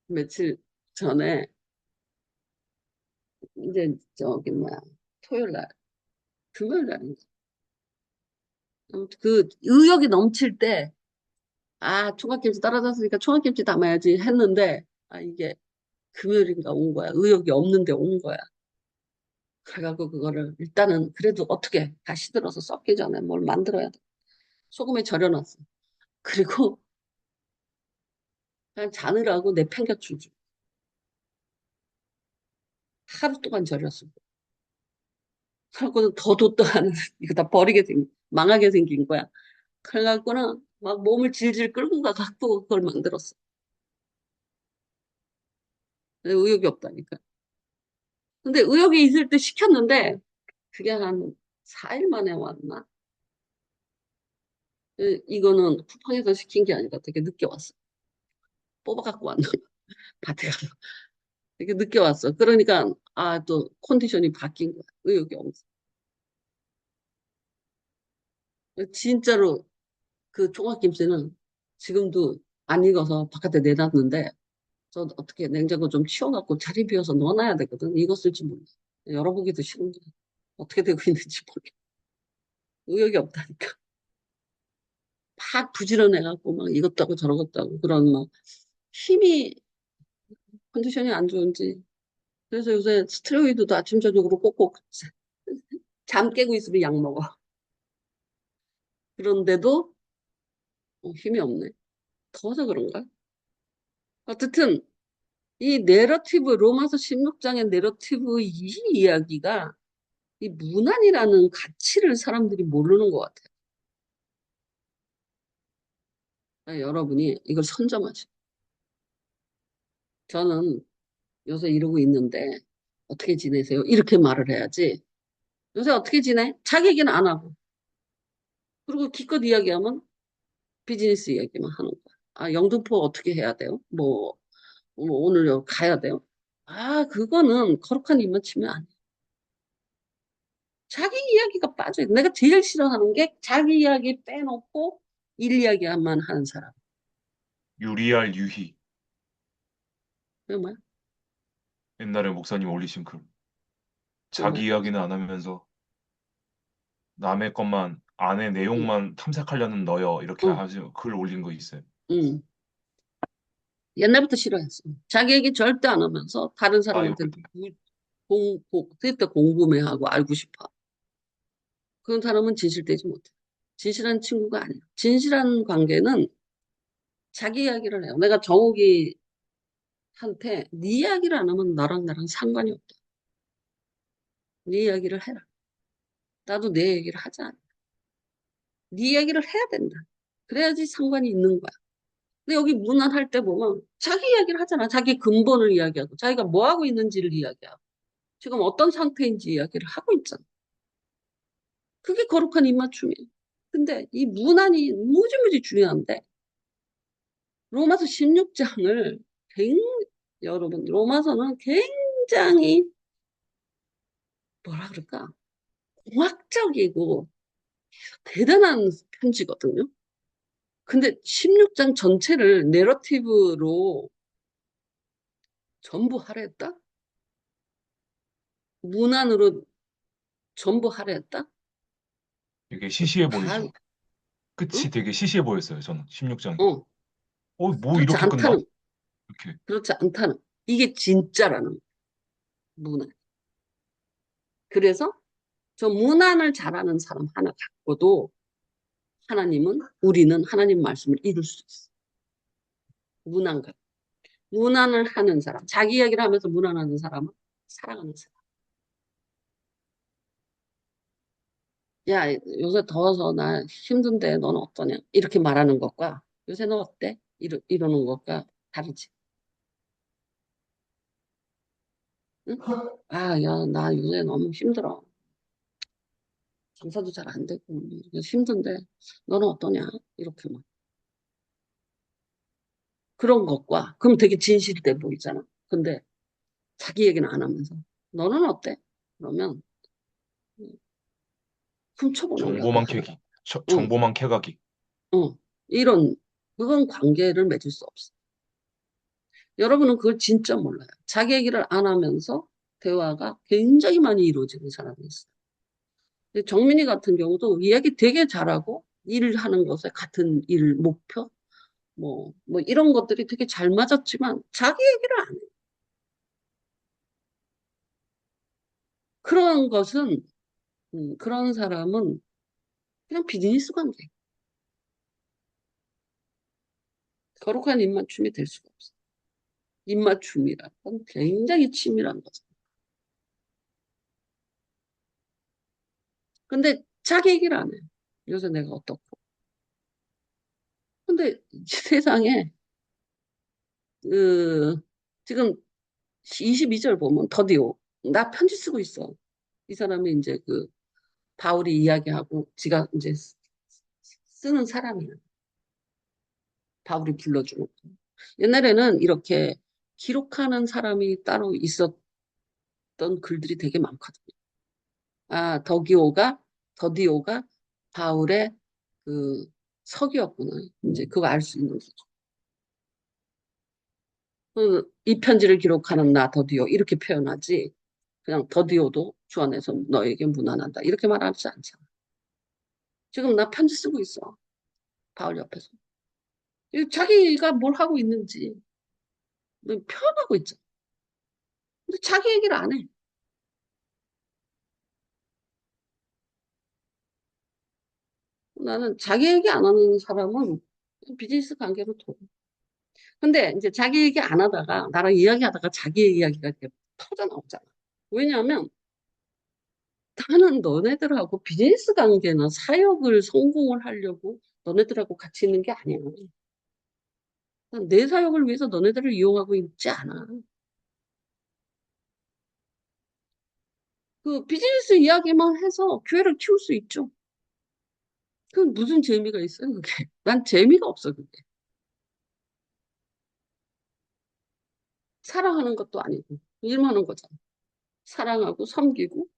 며칠 전에 이제 저기 뭐야 토요일 날, 금요일 날인가. 아무튼 그 의욕이 넘칠 때 총각김치 떨어졌으니까 총각김치 담아야지 했는데 이게 금요일인가 온 거야. 의욕이 없는데 온 거야. 그래갖고 그거를 일단은 그래도 어떻게 다 시들어서 썩기 전에 뭘 만들어야 돼. 소금에 절여놨어. 그리고 그냥 자느라고 내팽개치지. 하루 동안 절였어. 그래갖고는 더 뒀다 하는 이거 다 망하게 생긴 거야. 그래갖고는 막 몸을 질질 끌고 가갖고 그걸 만들었어. 의욕이 없다니까. 근데 의욕이 있을 때 시켰는데 그게 한 4일 만에 왔나? 이거는 쿠팡에서 시킨 게 아니라 되게 늦게 왔어. 뽑아갖고 왔나? 밭에 가서. 되게 늦게 왔어. 그러니까 또 컨디션이 바뀐 거야. 의욕이 없어. 진짜로 그 총각김치는 지금도 안 익어서 바깥에 내놨는데 저 어떻게 냉장고 좀 치워갖고 자리 비워서 넣어놔야 되거든. 익었을지 몰라. 열어보기도 싫은데 어떻게 되고 있는지 몰라. 의욕이 없다니까. 막 부지런해갖고 막 이것도 하고 저것도 하고 그런 막 힘이 컨디션이 안 좋은지. 그래서 요새 스테로이드도 아침 저녁으로 꼭꼭 잠 깨고 있으면 약 먹어. 그런데도 힘이 없네. 더워서 그런가? 어쨌든 이 내러티브 로마서 16장의 내러티브 이 이야기가 이 무난이라는 가치를 사람들이 모르는 것 같아요. 여러분이 이걸 선점하죠. 저는 요새 이러고 있는데 어떻게 지내세요? 이렇게 말을 해야지. 요새 어떻게 지내? 자기 얘기는 안 하고. 그리고 기껏 이야기하면 비즈니스 이야기만 하는 거야. 영등포 어떻게 해야 돼요? 오늘 여기 가야 돼요? 그거는 거룩한 입만 치면 안 돼. 자기 이야기가 빠져요. 내가 제일 싫어하는 게 자기 이야기 빼놓고 일 이야기만 하는 사람. 유리알 유희. 그게 뭐야? 옛날에 목사님 올리신 글. 그게 뭐야? 자기 이야기는 안 하면서 남의 것만 안의 응, 내용만 탐색하려는 너여 이렇게 응, 아주 글 올린 거 있어요. 응. 옛날부터 싫어했어. 자기 얘기 절대 안 하면서 다른 사람한테 바이오들. 그때 궁금해하고 알고 싶어. 그런 사람은 진실되지 못해. 진실한 친구가 아니야. 진실한 관계는 자기 이야기를 해요. 내가 정욱이한테 네 이야기를 안 하면 나랑 상관이 없다. 네 이야기를 해라. 나도 내 얘기를 하자. 네 이야기를 해야 된다. 그래야지 상관이 있는 거야. 근데 여기 문안할 때 보면 자기 이야기를 하잖아. 자기 근본을 이야기하고 자기가 뭐 하고 있는지를 이야기하고 지금 어떤 상태인지 이야기를 하고 있잖아. 그게 거룩한 입맞춤이에요. 근데 이 문안이 무지무지 중요한데 로마서 16장을 여러분 로마서는 굉장히 뭐라 그럴까 공학적이고 대단한 편지거든요. 근데 16장 전체를 내러티브로 전부 하려 했다? 문안으로 전부 하려 했다? 되게 시시해 다, 보이죠. 어? 끝이 되게 시시해 보였어요. 저는 16장이. 어, 뭐 그렇지 이렇게 끝나? 않다는, 이렇게. 그렇지 않다는. 이게 진짜라는 거예요. 문안. 그래서 저 문안을 잘하는 사람 하나 갖고도 우리는 하나님 말씀을 이룰 수 있어. 문안 갖고. 문안을 하는 사람, 자기 이야기를 하면서 문안하는 사람은 사랑하는 사람. 야, 요새 더워서 나 힘든데 너는 어떠냐? 이렇게 말하는 것과 요새 너 어때? 이러는 것과 다르지. 응? 아, 야, 나 요새 너무 힘들어. 장사도 잘 안 되고 힘든데 너는 어떠냐? 이렇게 막 그런 것과 그럼 되게 진실돼 보이잖아. 근데 자기 얘기는 안 하면서 너는 어때? 그러면 훔쳐보는 거야. 정보만 캐기. 응, 정보만 캐가기. 응. 이런 그건 관계를 맺을 수 없어. 여러분은 그걸 진짜 몰라요. 자기 얘기를 안 하면서 대화가 굉장히 많이 이루어지는 사람이 있어요. 근데 정민이 같은 경우도 이야기 되게 잘하고 일을 하는 것에 같은 일 목표 뭐 이런 것들이 되게 잘 맞았지만 자기 얘기를 안 해요. 그런 것은 그런 사람은 그냥 비즈니스 관계. 거룩한 입맞춤이 될 수가 없어. 입맞춤이란 건 굉장히 치밀한 거죠. 근데 자기 얘기를 안 해요. 요새 내가 어떻고. 근데 세상에 그 지금 22절 보면 더디오 나 편지 쓰고 있어. 이 사람이 이제 그 바울이 이야기하고 지가 이제 쓰는 사람이야. 바울이 불러주는 거. 옛날에는 이렇게 기록하는 사람이 따로 있었던 글들이 되게 많거든요. 아, 더디오가 바울의 그 석이었구나. 이제 그거 알 수 있는 거죠. 이 편지를 기록하는 나 더디오 이렇게 표현하지. 그냥 더디오도 주 안에서 너에게 무난하다 이렇게 말하지 않잖아. 지금 나 편지 쓰고 있어. 바울 옆에서. 자기가 뭘 하고 있는지 표현하고 있죠. 근데 자기 얘기를 안 해. 나는 자기 얘기 안 하는 사람은 비즈니스 관계로 둬. 근데 이제 자기 얘기 안 하다가 나랑 이야기하다가 자기 이야기가 이렇게 터져 나오잖아. 왜냐하면 나는 너네들하고 비즈니스 관계나 사역을 성공을 하려고 너네들하고 같이 있는 게 아니야. 난 내 사역을 위해서 너네들을 이용하고 있지 않아. 그 비즈니스 이야기만 해서 교회를 키울 수 있죠. 그건 무슨 재미가 있어요, 그게. 난 재미가 없어, 그게. 사랑하는 것도 아니고, 일만 하는 거잖아. 사랑하고 섬기고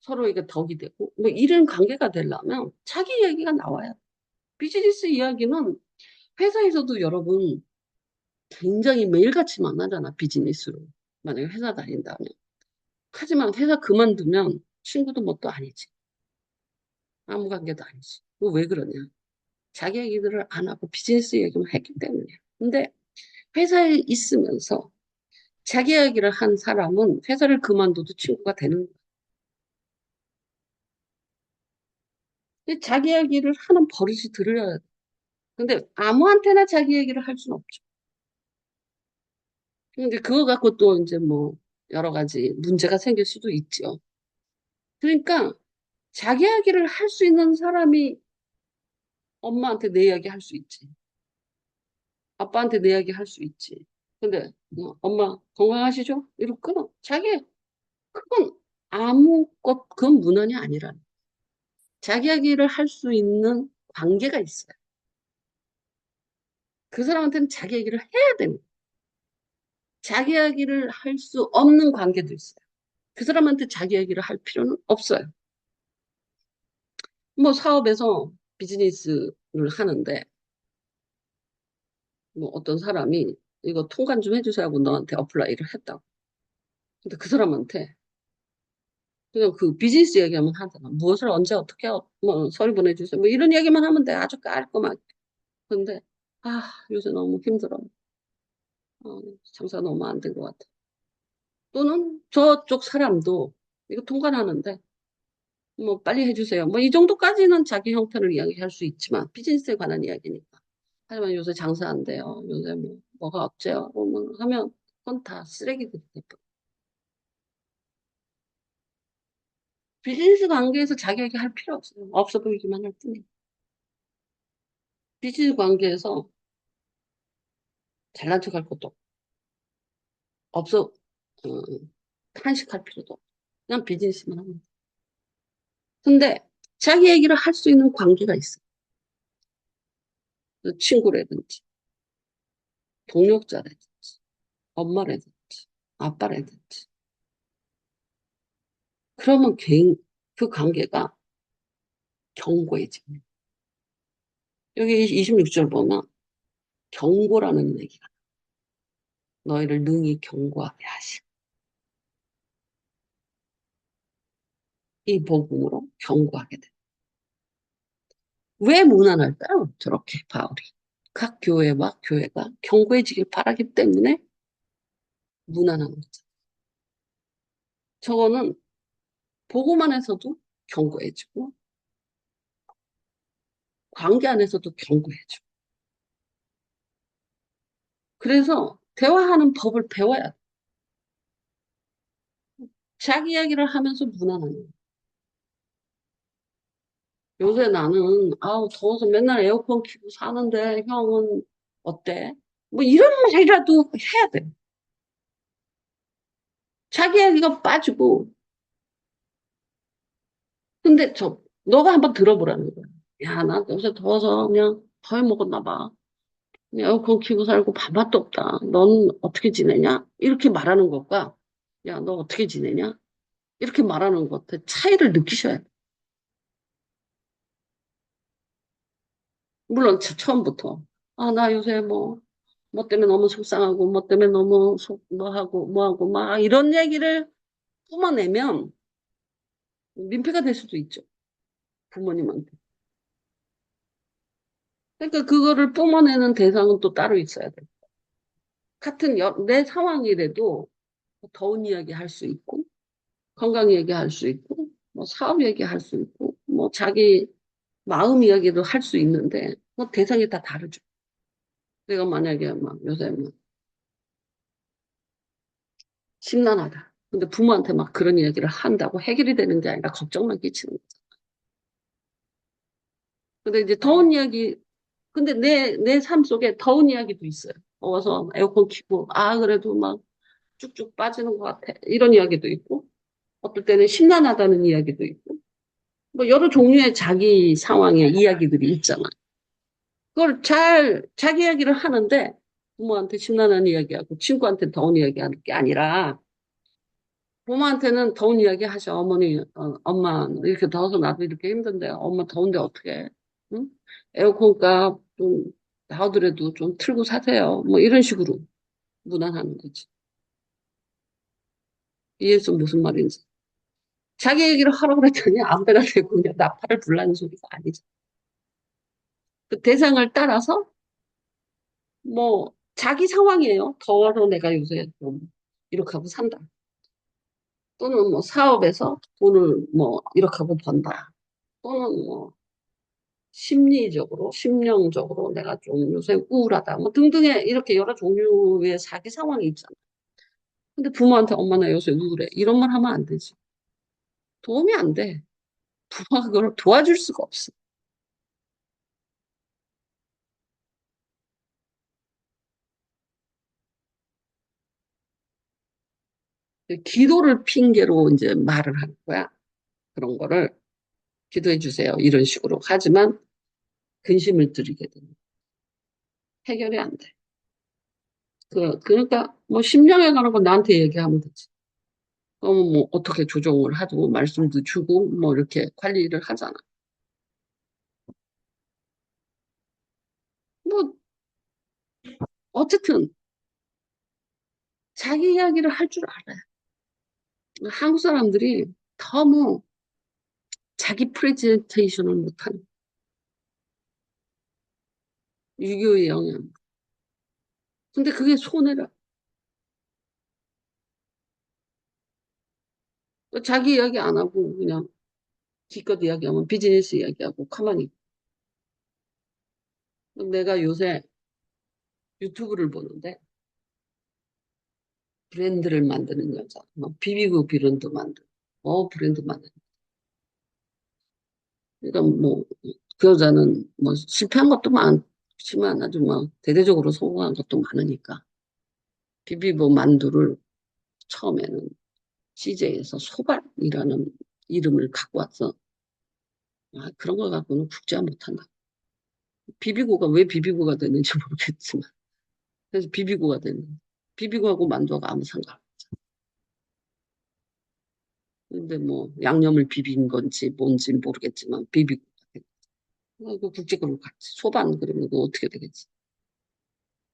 서로에게 덕이 되고, 뭐 이런 관계가 되려면 자기 얘기가 나와야 돼. 비즈니스 이야기는 회사에서도 여러분 굉장히 매일같이 만나잖아, 비즈니스로. 만약에 회사 다닌다면. 하지만 회사 그만두면 친구도 뭣도 아니지. 아무 관계도 아니지. 그거 왜 그러냐? 자기 얘기들을 안 하고 비즈니스 얘기만 했기 때문이야. 근데 회사에 있으면서 자기 이야기를 한 사람은 회사를 그만둬도 친구가 되는 거야. 자기 이야기를 하는 버릇이 들여야 돼. 근데 아무한테나 자기 얘기를 할 수는 없죠. 근데 그거 갖고 또 이제 뭐 여러 가지 문제가 생길 수도 있죠. 그러니까 자기 이야기를 할 수 있는 사람이 엄마한테 내 이야기 할 수 있지. 아빠한테 내 이야기 할 수 있지. 근데 엄마 건강하시죠? 이러고 끊어. 그건 그건 문헌이 아니라는. 자기 이야기를 할 수 있는 관계가 있어요. 그 사람한테는 자기 얘기를 해야 됩니다. 자기 이야기를 할 수 없는 관계도 있어요. 그 사람한테 자기 얘기를 할 필요는 없어요. 뭐 사업에서 비즈니스를 하는데 뭐 어떤 사람이 이거 통관 좀 해주세요 하고 너한테 어플라이를 했다고. 근데 그 사람한테 그냥 그 비즈니스 얘기하면 하잖아. 무엇을 언제 어떻게 뭐 서류 보내주세요. 뭐 이런 얘기만 하면 돼. 아주 깔끔하게. 근데 요새 너무 힘들어. 장사 너무 안 된 것 같아. 또는 저쪽 사람도 이거 통관하는데 뭐 빨리 해주세요. 뭐 이 정도까지는 자기 형편을 이야기할 수 있지만 비즈니스에 관한 이야기니까. 하지만 요새 장사 안 돼요. 요새 뭐가 어째요? 뭐 하면 그건 다 쓰레기들이 돼버려. 비즈니스 관계에서 자기에게 할 필요 없어요. 없어 보이기만 할 뿐이에요. 비즈니스 관계에서 잘난 척할 것도 없어, 어, 탄식할 필요도 없어. 그냥 비즈니스만 하면 돼. 근데 자기 얘기를 할 수 있는 관계가 있어. 그 친구라든지, 동력자라든지, 엄마라든지, 아빠라든지. 그러면 그 관계가 견고해집니다. 여기 26절 보면 경고라는 얘기가 너희를 능히 경고하게 하시고 이 복음으로 경고하게 돼. 왜 무난할까요? 저렇게 바울이. 각 교회와 교회가 견고해지길 바라기 때문에 무난한 거죠. 저거는 복음 안에서도 견고해지고 관계 안에서도 견고해지고 그래서 대화하는 법을 배워야 돼. 자기 이야기를 하면서 무난한 거예요. 요새 나는 아우 더워서 맨날 에어컨 키고 사는데 형은 어때? 뭐 이런 말이라도 해야 돼. 자기 이야기가 빠지고 근데 너가 한번 들어보라는 거야. 야, 나 요새 더워서 그냥 더위 먹었나 봐. 그냥 에어컨 키고 살고 밥맛도 없다. 넌 어떻게 지내냐? 이렇게 말하는 것과 야, 너 어떻게 지내냐? 이렇게 말하는 것 같아. 차이를 느끼셔야 돼. 물론 처음부터. 아, 나 요새 뭐 때문에 너무 속상하고, 뭐 때문에 너무 뭐하고, 막 이런 얘기를 뿜어내면 민폐가 될 수도 있죠. 부모님한테. 그러니까 그거를 뿜어내는 대상은 또 따로 있어야 돼. 같은 내 상황이라도 더운 이야기 할 수 있고, 건강 얘기할 수 있고, 뭐 사업 얘기할 수 있고, 뭐 자기 마음 이야기도 할 수 있는데, 뭐 대상이 다 다르죠. 내가 만약에 막 요새 막 심란하다. 근데 부모한테 막 그런 이야기를 한다고 해결이 되는 게 아니라 걱정만 끼치는 거죠. 근데 이제 더운 이야기, 근데 내 삶 속에 더운 이야기도 있어요. 더워서 에어컨 켜고, 아, 그래도 막 쭉쭉 빠지는 것 같아. 이런 이야기도 있고, 어떨 때는 심란하다는 이야기도 있고, 뭐 여러 종류의 자기 상황의 이야기들이 있잖아. 그걸 자기 이야기를 하는데, 부모한테 심란한 이야기하고, 친구한테 더운 이야기하는 게 아니라, 부모한테는 더운 이야기 하셔. 어머니, 엄마, 이렇게 더워서 나도 이렇게 힘든데, 엄마 더운데 어떻게 해? 응? 에어컨 값 좀 나오더라도 좀 틀고 사세요. 뭐 이런 식으로 무난하는 거지. 이해해서 무슨 말인지. 자기 얘기를 하라고 그랬더니 안배나 대고 그냥 나팔을 불라는 소리가 아니죠. 그 대상을 따라서 뭐 자기 상황이에요. 더워서 내가 요새 좀 이렇게 하고 산다. 또는 뭐 사업에서 돈을 뭐 이렇게 하고 번다. 또는 뭐 심리적으로, 심령적으로 내가 좀 요새 우울하다. 뭐 등등의 이렇게 여러 종류의 자기 상황이 있잖아. 근데 부모한테 엄마 나 요새 우울해. 이런 말 하면 안 되지. 도움이 안 돼. 부모가 그걸 도와줄 수가 없어. 기도를 핑계로 이제 말을 하는 거야. 그런 거를 기도해 주세요. 이런 식으로. 하지만 근심을 들이게 되는 해결이 안 돼. 그러니까 뭐 심령에 관한 건 나한테 얘기하면 되지. 그러면 뭐 어떻게 조정을 하고 말씀도 주고 뭐 이렇게 관리를 하잖아. 뭐 어쨌든 자기 이야기를 할 줄 알아요. 한국 사람들이 너무 자기 프레젠테이션을 못하는 유교의 영향. 근데 그게 손해라. 자기 이야기 안 하고 그냥 기껏 이야기하면 비즈니스 이야기하고 가만히. 내가 요새 유튜브를 보는데 브랜드를 만드는 여자, 뭐 비비고 브랜드 만들고, 브랜드 만드는. 그러니까 뭐 그 여자는 뭐 실패한 것도 많지만 아주 뭐 대대적으로 성공한 것도 많으니까 비비고 만두를 처음에는 CJ에서 소발이라는 이름을 갖고 와서 그런 거 갖고는 국제화 못한다. 비비고가 왜 비비고가 됐는지 모르겠지만 그래서 비비고가 됐는데 비비고하고 만두하고 아무 상관. 근데 뭐 양념을 비빈 건지 뭔지 모르겠지만 비비고 그 국제급으로 갔지. 소반 그러면 그 어떻게 되겠지.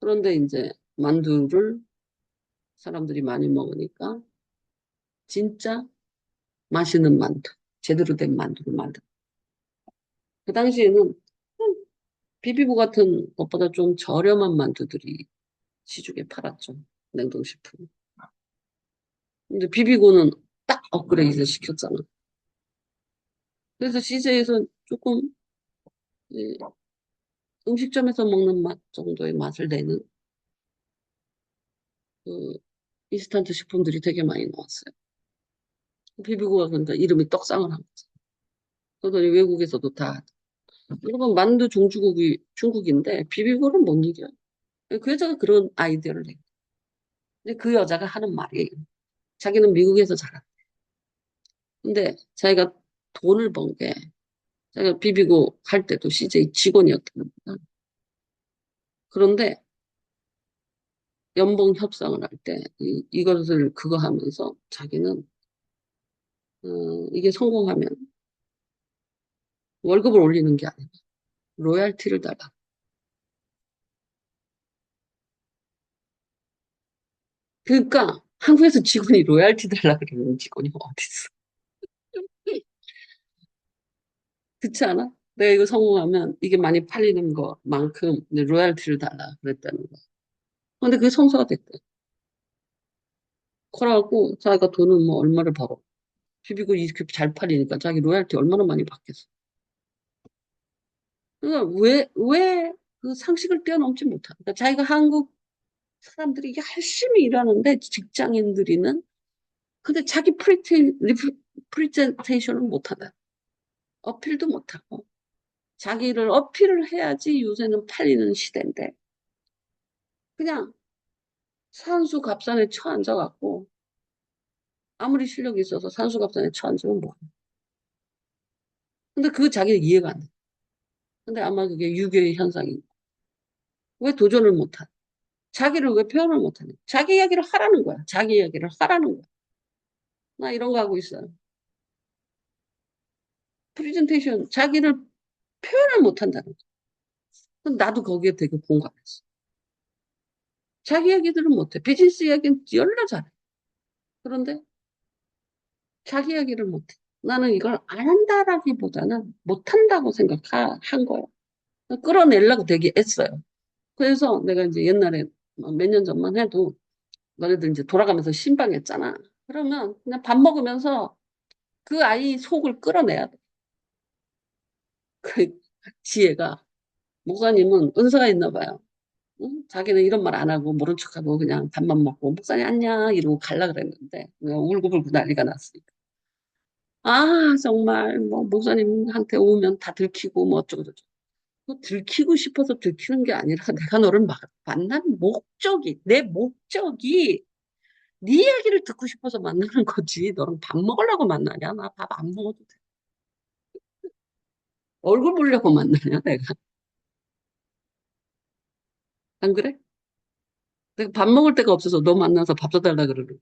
그런데 이제 만두를 사람들이 많이 먹으니까 진짜 맛있는 만두, 제대로 된 만두를 만든. 그 당시에는 비비고 같은 것보다 좀 저렴한 만두들이 시중에 팔았죠. 냉동식품. 근데 비비고는 딱 업그레이드 시켰잖아. 그래서 CJ에서 조금 이 음식점에서 먹는 맛 정도의 맛을 내는 그 인스턴트 식품들이 되게 많이 나왔어요. 비비고가 그러니까 이름이 떡상을 한 거죠. 그러더니 외국에서도 다 여러분 만두 종주국이 중국인데 비비고는 못 이겨. 그 여자가 그런 아이디어를 내. 근데 그 여자가 하는 말이에요. 자기는 미국에서 자랐대. 근데 자기가 돈을 번 게 자기가 비비고 할 때도 CJ 직원이었다는 거야. 그런데 연봉 협상을 할 때 이것을 그거 하면서 자기는 이게 성공하면 월급을 올리는 게 아니라 로얄티를 달라. 그러니까 한국에서 직원이 로얄티 달라 그러는 직원이 어디 있어? 그렇지 않아? 내가 이거 성공하면 이게 많이 팔리는 것만큼 이제 로얄티를 달라 그랬다는 거야. 근데 그게 성사가 됐대. 그래갖고 자기가 돈은 뭐 얼마를 벌어. 비비고 이렇게 잘 팔리니까 자기 로얄티 얼마나 많이 받겠어. 그러니까 왜 그 상식을 뛰어넘지 못하는 그러니까 자기가 한국 사람들이 열심히 일하는데 직장인들이는 근데 자기 프리젠테이션을 못한다. 어필도 못하고 자기를 어필을 해야지 요새는 팔리는 시대인데 그냥 산수갑산에 처앉아갖고 아무리 실력이 있어서 산수갑산에 처앉으면 뭐. 근데 그 자기는 이해가 안 돼. 근데 아마 그게 유교의 현상이 왜 도전을 못하는 자기를 왜 표현을 못하는 자기 이야기를 하라는 거야. 자기 이야기를 하라는 거야. 나 이런 거 하고 있어요. 프레젠테이션 자기를 표현을 못한다는 거야. 그럼 나도 거기에 되게 공감했어. 자기 이야기들은 못해. 비즈니스 이야기는 열나 잘해. 그런데 자기 이야기를 못해. 나는 이걸 안 한다라기보다는 못한다고 생각한 거야. 끌어내려고 되게 애써요. 그래서 내가 이제 옛날에 몇 년 전만 해도 너네들 이제 돌아가면서 신방했잖아. 그러면 그냥 밥 먹으면서 그 아이 속을 끌어내야 돼. 그 지혜가. 목사님은 은사가 있나 봐요. 응? 자기는 이런 말 안 하고 모른 척하고 그냥 밥만 먹고 목사님 안녕 이러고 갈라 그랬는데 그냥 울고불고 난리가 났으니까. 아 정말 뭐 목사님한테 오면 다 들키고 뭐 어쩌고 저쩌고. 뭐 들키고 싶어서 들키는 게 아니라 내가 너를 만난 목적이 내 목적이 네 얘기를 듣고 싶어서 만나는 거지. 너랑 밥 먹으려고 만나냐? 나 밥 안 먹어도 돼. 얼굴 보려고 만나냐, 내가. 안 그래? 내가 밥 먹을 데가 없어서 너 만나서 밥 사달라 그러는 거야.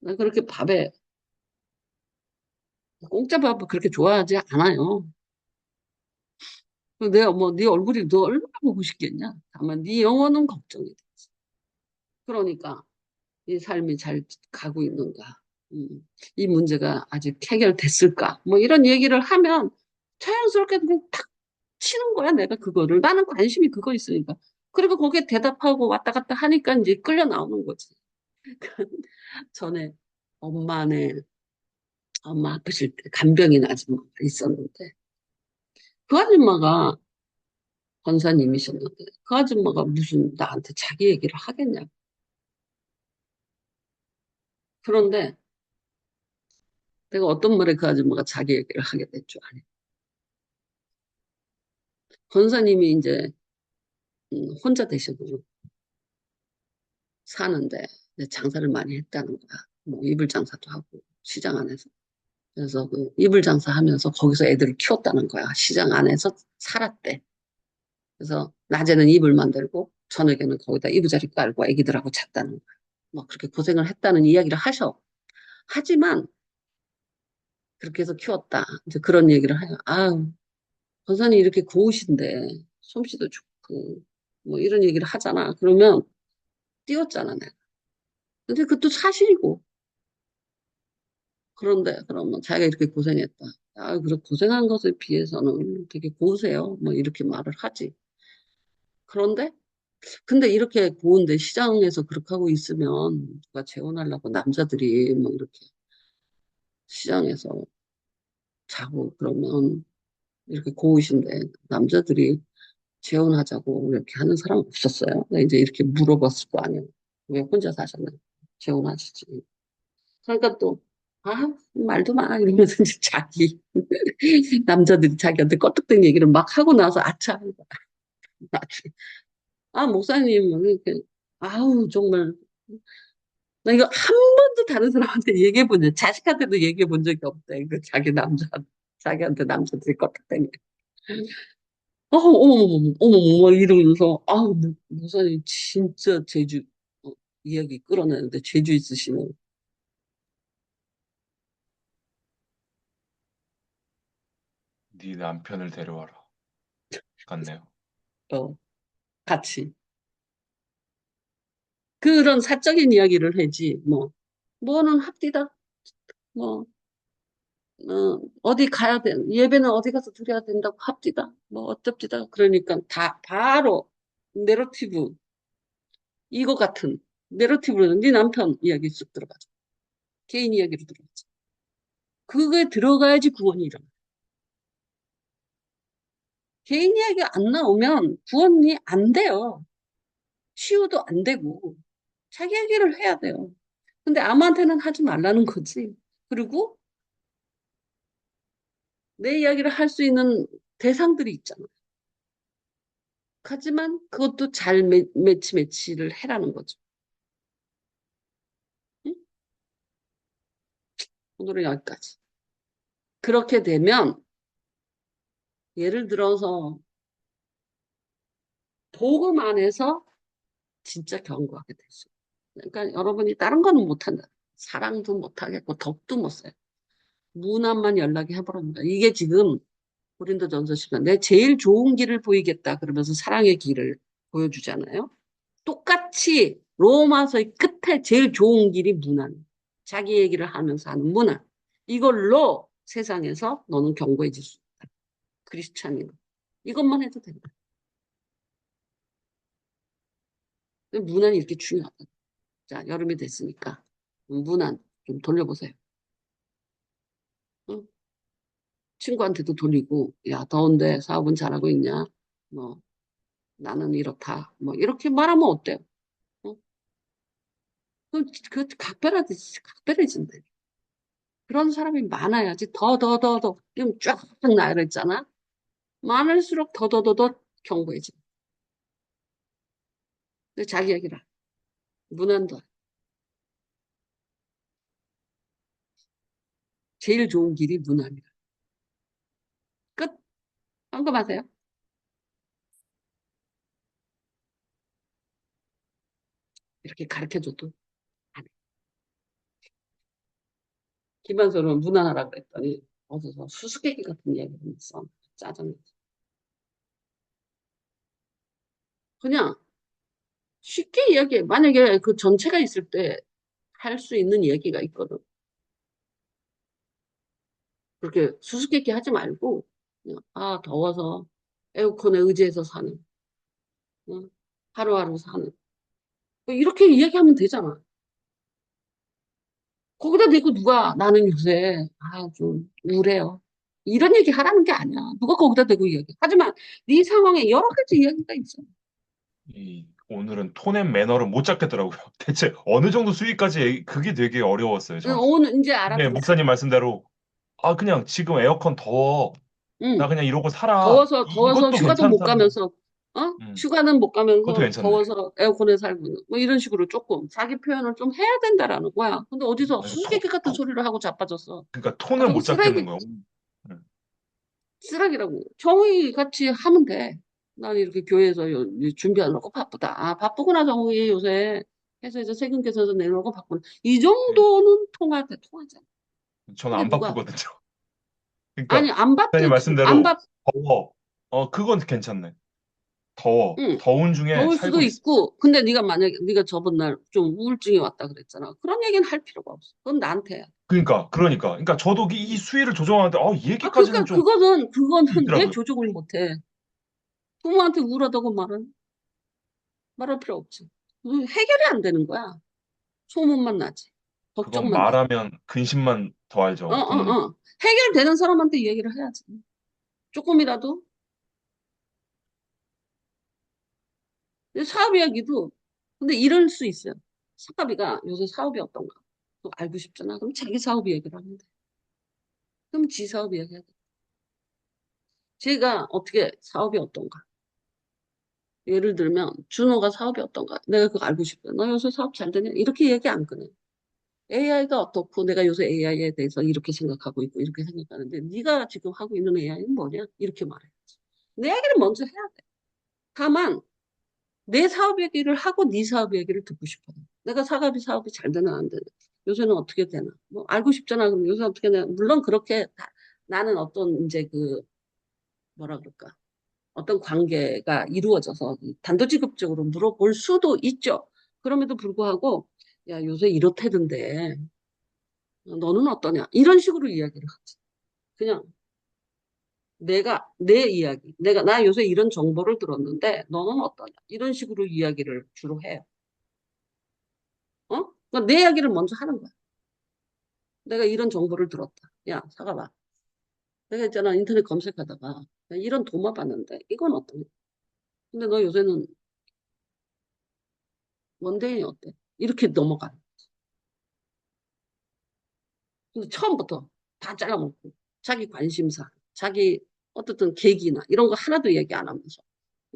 나 그렇게 밥에, 공짜 밥을 그렇게 좋아하지 않아요. 내가 뭐, 네 얼굴이 너 얼마나 보고 싶겠냐? 다만 네 영혼은 걱정이 돼. 그러니까, 이 삶이 잘 가고 있는가? 이 문제가 아직 해결됐을까? 뭐 이런 얘기를 하면 자연스럽게 그냥 탁 치는 거야, 내가 그거를. 나는 관심이 그거 있으니까. 그리고 거기에 대답하고 왔다 갔다 하니까 이제 끌려 나오는 거지. 전에 엄마네, 엄마 아프실 때 간병인 아줌마가 있었는데, 그 아줌마가 권사님이셨는데, 그 아줌마가 무슨 나한테 자기 얘기를 하겠냐. 그런데 내가 어떤 말에 그 아줌마가 자기 얘기를 하게 될 줄 아냐. 권사님이 이제 혼자 되셔도 사는데 이제 장사를 많이 했다는 거야. 뭐 이불 장사도 하고 시장 안에서. 그래서 그 이불 장사하면서 거기서 애들을 키웠다는 거야. 시장 안에서 살았대. 그래서 낮에는 이불 만들고 저녁에는 거기다 이부자리 깔고 애기들하고 잤다는 거야. 뭐 그렇게 고생을 했다는 이야기를 하셔. 하지만 그렇게 해서 키웠다. 이제 그런 얘기를 하죠. 아유, 권사님 이렇게 고우신데 솜씨도 좋고 뭐 이런 얘기를 하잖아. 그러면 띄웠잖아, 내가. 근데 그것도 사실이고. 그런데 그러면 자기가 이렇게 고생했다. 아, 그래 고생한 것에 비해서는 되게 고우세요. 뭐 이렇게 말을 하지. 그런데 근데 이렇게 고운데 시장에서 그렇게 하고 있으면 누가 재혼하려고 남자들이 뭐 이렇게 시장에서 자고 그러면 이렇게 고우신데 남자들이 재혼하자고 이렇게 하는 사람 없었어요. 나 이제 이렇게 물어봤을 거 아니에요. 왜 혼자 사셨나요? 재혼하시지. 그러니까 또, 아, 말도 마. 이러면서 이제 자기, 남자들이 자기한테 껄떡대는 얘기를 막 하고 나서, 아차. 나중에. 아, 목사님, 이렇게, 아우, 정말. 나 이거 한 번도 다른 사람한테 얘기해 본 적, 자식한테도 얘기해 본 적이 없대. 그 자기 자기한테 남자들이 껄떡대는. 어머머머, 어머머머, 이러면서, 아우, 목사님, 진짜 제주, 어, 이야기 끌어내는데 제주 있으시네. 네 남편을 데려와라. 같네요. 어, 같이. 그런 사적인 이야기를 하지, 뭐, 뭐는 합디다, 뭐, 어디 가야 돼, 예배는 어디 가서 드려야 된다고 합디다, 뭐, 어쩝디다. 그러니까 다, 바로, 내러티브, 이거 같은, 내러티브는 네 남편 이야기 쑥 들어가죠. 개인 이야기로 들어가죠. 그게 들어가야지 구원이 일어나. 개인 이야기가 안 나오면 구원이 안 돼요. 치유도 안 되고, 자기 얘기를 해야 돼요. 근데 아무한테는 하지 말라는 거지. 그리고 내 이야기를 할 수 있는 대상들이 있잖아. 하지만 그것도 잘 매치를 해라는 거죠. 응? 오늘은 여기까지. 그렇게 되면 예를 들어서 복음 안에서 진짜 견고하게 됐어요. 그러니까 여러분이 다른 거는 못한다. 사랑도 못하겠고 덕도 못 써요. 문안만 연락이 해버립니다. 이게 지금 고린도전서 10장 내 제일 좋은 길을 보이겠다 그러면서 사랑의 길을 보여주잖아요. 똑같이 로마서의 끝에 제일 좋은 길이 문안. 자기 얘기를 하면서 하는 문안. 이걸로 세상에서 너는 견고해질 수 있다. 크리스찬인. 이것만 해도 된다. 문안이 이렇게 중요하다. 자, 여름이 됐으니까 문안 좀 돌려보세요. 응? 친구한테도 돌리고, 야, 더운데 사업은 잘하고 있냐? 뭐, 나는 이렇다. 뭐, 이렇게 말하면 어때요? 어? 각별해진대. 그런 사람이 많아야지 더, 지금 쫙 나열했잖아 많을수록 더 견고해져. 근데 자기 얘기라. 무난도. 제일 좋은 길이 무난이라. 끝. 궁금하세요? 이렇게 가르쳐줘도 안 해. 김한솔은 무난하라 그랬더니 어디서 수수께끼 같은 이야기를 했어. 짜증나. 그냥 쉽게 이야기해. 만약에 그 전체가 있을 때 할 수 있는 얘기가 있거든. 그렇게 수수께끼 하지 말고 그냥 아 더워서 에어컨에 의지해서 사는. 응? 하루하루 사는. 뭐 이렇게 이야기하면 되잖아. 거기다 대고 누가 나는 요새 좀 우울해요. 이런 얘기 하라는 게 아니야. 누가 거기다 대고 이야기. 하지만 네 상황에 여러 가지 이야기가 있어. 오늘은 톤 앤 매너를 못 잡겠더라고요. 대체 어느 정도 수위까지 그게 되게 어려웠어요, 전. 오늘 이제 근데 알았지. 목사님 말씀대로 그냥 지금 에어컨 더워. 나 응. 그냥 이러고 살아. 더워서 이것도 휴가도 못 괜찮다는. 가면서, 음, 휴가는 못 그것도 가면서 괜찮네. 더워서 에어컨에 살고 있는, 뭐 이런 식으로 조금 자기 표현을 좀 해야 된다라는 거야. 근데 어디서 그러니까 수수께끼 같은 소리를 하고 자빠졌어. 그러니까 톤을 저거 못 잡겠는 쓰레기, 거야. 음. 쓰레기라고. 정의 같이 하면 돼. 난 이렇게 교회에서 준비하느라고 바쁘다. 바쁘구나, 정의 요새. 해서 이제 세금 계산서 내놓고 바쁘구나. 이 네. 정도는 통하잖아. 저는 근데 안 누가, 바쁘거든요. 그러니까 아니, 안 목사님 바쁘지, 안 말씀대로 바, 더워. 그건 괜찮네. 더워. 응. 더운 중에 더울 수도 살고 있어. 있고, 근데 네가 만약에 네가 저번 날 좀 우울증이 왔다 그랬잖아. 그런 얘기는 할 필요가 없어. 그건 나한테 해야 돼. 그러니까 저도 이 수위를 조정하는데 이 얘기까지는 그러니까 좀 그거는 왜 있더라고요. 조정을 못해? 부모한테 우울하다고 말할 필요 없지. 그거 해결이 안 되는 거야. 소문만 나지. 그건 걱정만 되지. 말하면 근심만 더하죠. 부모님. 해결되는 사람한테 얘기를 해야지. 조금이라도. 사업 이야기도, 근데 이럴 수 있어요. 사업이가 요새 사업이 어떤가? 그거 알고 싶잖아. 그럼 자기 사업 이야기를 하면 돼. 그럼 지 사업 이야기해야 돼. 제가 어떻게 사업이 어떤가? 예를 들면 준호가 사업이 어떤가? 내가 그거 알고 싶어. 너 요새 사업 잘 되냐? 이렇게 얘기 안 꺼내. AI가 어떻고 내가 요새 AI에 대해서 이렇게 생각하고 있고 이렇게 생각하는데 네가 지금 하고 있는 AI는 뭐냐? 이렇게 말해. 내 얘기를 먼저 해야 돼. 다만 내 사업 얘기를 하고 네 사업 얘기를 듣고 싶어. 내가 사업이 잘 되나 안 되나? 요새는 어떻게 되나? 뭐 알고 싶잖아. 그럼 요새 어떻게 되나? 물론 그렇게 나는 어떤 이제 뭐라 그럴까? 어떤 관계가 이루어져서 단도직입적으로 물어볼 수도 있죠. 그럼에도 불구하고 야 요새 이렇다던데 너는 어떠냐? 이런 식으로 이야기를 하지. 그냥 내 이야기, 나 요새 이런 정보를 들었는데 너는 어떠냐? 이런 식으로 이야기를 주로 해요. 그러니까 내 이야기를 먼저 하는 거야. 내가 이런 정보를 들었다. 야 사과봐. 내가 있잖아 인터넷 검색하다가 야, 이런 도마 봤는데 이건 어떠냐? 근데 너 요새는 원대인이 어때? 이렇게 넘어가. 근데 처음부터 다 잘라먹고 자기 관심사, 자기 어떻든 계기나 이런 거 하나도 얘기 안 하면서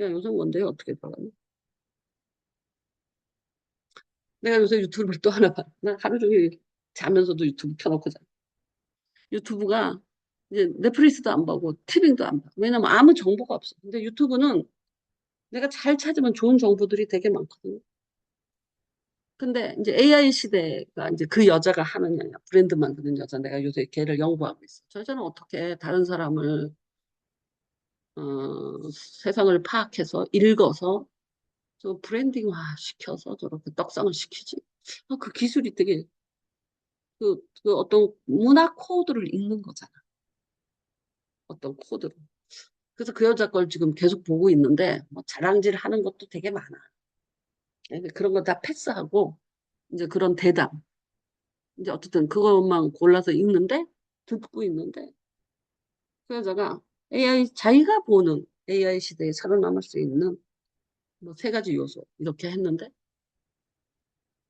야 요새 뭔데 어떻게 돌아가니? 내가 요새 유튜브를 또 하나 봐. 나 하루 종일 자면서도 유튜브 켜놓고 자. 유튜브가 이제 넷플릭스도 안 보고 티빙도 안 봐. 왜냐면 아무 정보가 없어. 근데 유튜브는 내가 잘 찾으면 좋은 정보들이 되게 많거든요. 근데 이제 AI 시대가 이제 그 여자가 하는 일이야. 브랜드 만드는 여자. 내가 요새 걔를 연구하고 있어. 저 여자는 어떻게 다른 사람을 세상을 파악해서 읽어서 저 브랜딩화 시켜서 저렇게 떡상을 시키지. 그 기술이 되게 그 어떤 문화 코드를 읽는 거잖아. 어떤 코드를. 그래서 그 여자 걸 지금 계속 보고 있는데 뭐 자랑질 하는 것도 되게 많아. 근데 그런 거 다 패스하고 이제 그런 대담. 이제 어쨌든 그것만 골라서 읽는데 듣고 있는데 그 여자가 자기가 보는 AI 시대에 살아남을 수 있는 뭐 세 가지 요소 이렇게 했는데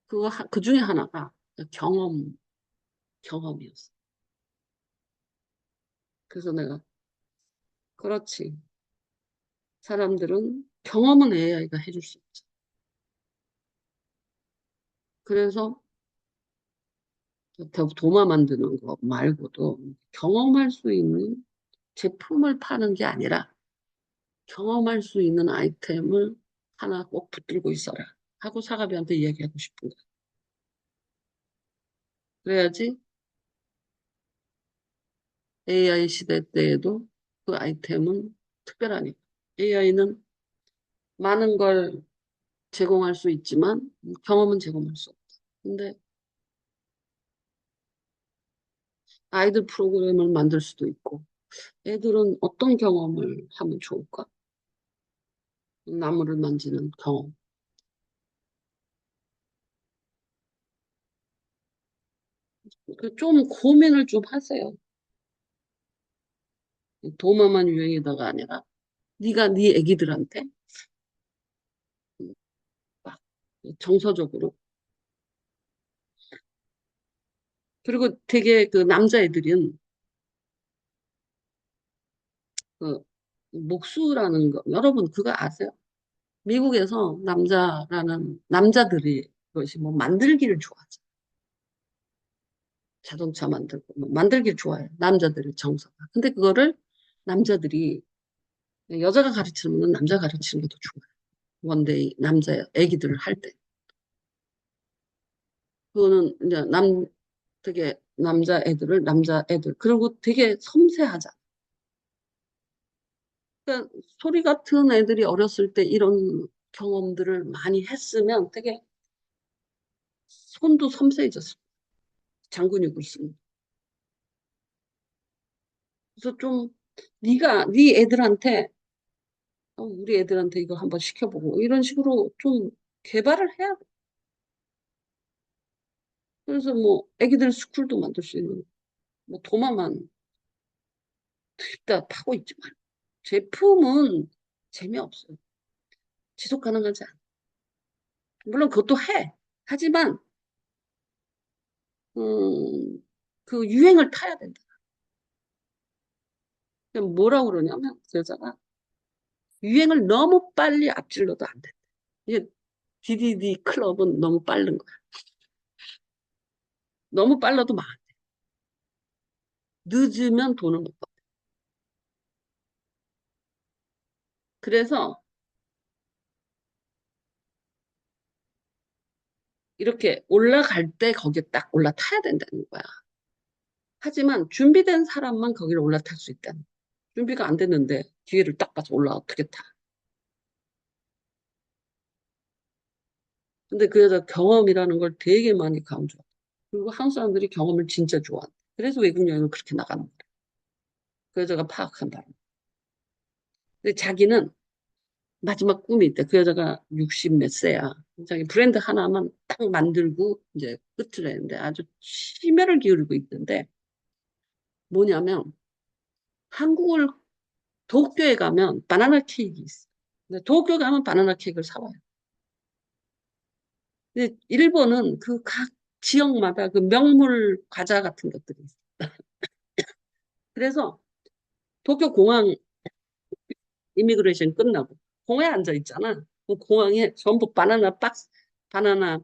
그 중에 하나가 경험이었어. 그래서 내가 그렇지. 사람들은 경험은 AI가 해줄 수 없지. 그래서 도마 만드는 거 말고도 경험할 수 있는 제품을 파는 게 아니라 경험할 수 있는 아이템을 하나 꼭 붙들고 있어라. 하고 사가비한테 얘기하고 싶은 거야. 그래야지 AI 시대 때에도 그 아이템은 특별하니까. AI는 많은 걸 제공할 수 있지만 경험은 제공할 수 없다. 근데 아이들 프로그램을 만들 수도 있고 애들은 어떤 경험을 하면 좋을까? 나무를 만지는 경험. 좀 고민을 좀 하세요. 도마만 유행이다가 아니라 네가 네 애기들한테 막 정서적으로 그리고 되게 그 남자애들은 그 목수라는 거 여러분 그거 아세요? 미국에서 남자들이 그것이 뭐 만들기를 좋아하죠. 자동차 만들고 뭐 만들기를 좋아해요. 남자들의 정서가. 근데 그거를 남자들이 여자가 가르치는 건 남자가 가르치는 게 더 좋아요. 원데이 남자 애기들을 할 때. 그거는 이제 되게 남자 애들 그리고 되게 섬세하잖아. 그러니까 소리 같은 애들이 어렸을 때 이런 경험들을 많이 했으면 되게 손도 섬세해졌어. 장근육을 쓰는. 그래서 좀 네 애들한테 우리 애들한테 이거 한번 시켜보고 이런 식으로 좀 개발을 해야 돼. 그래서 뭐 애기들 스쿨도 만들 수 있는 뭐 도마만 있다 파고 있지만 제품은 재미없어요. 지속 가능하지 않아. 물론 그것도 해. 하지만 그 유행을 타야 된다. 그냥 뭐라고 그러냐면 그 여자가 유행을 너무 빨리 앞질러도 안 돼. 이게 DDD 클럽은 너무 빠른 거야. 너무 빨라도 막 늦으면 돈을 못 받아. 그래서 이렇게 올라갈 때 거기에 딱 올라타야 된다는 거야. 하지만 준비된 사람만 거기를 올라탈 수 있다는 거야. 준비가 안 됐는데 기회를 딱 봐서 어떻게 타. 근데 그 여자 경험이라는 걸 되게 많이 강조해. 그리고 한국 사람들이 경험을 진짜 좋아한다. 그래서 외국 여행을 그렇게 나가는 거야. 그 여자가 파악한 바로. 근데 자기는 마지막 꿈이 있대. 그 여자가 60 몇 세야. 자기 브랜드 하나만 딱 만들고 이제 끝을 내는데 아주 심혈을 기울이고 있는데 뭐냐면 한국을 도쿄에 가면 바나나 케이크 있어. 근데 도쿄 가면 바나나 케이크를 사와요. 근데 일본은 그 각 지역마다 그 명물 과자 같은 것들이 있어. 그래서 도쿄 공항 이미그레이션 끝나고 공항에 앉아 있잖아. 그 공항에 전부 바나나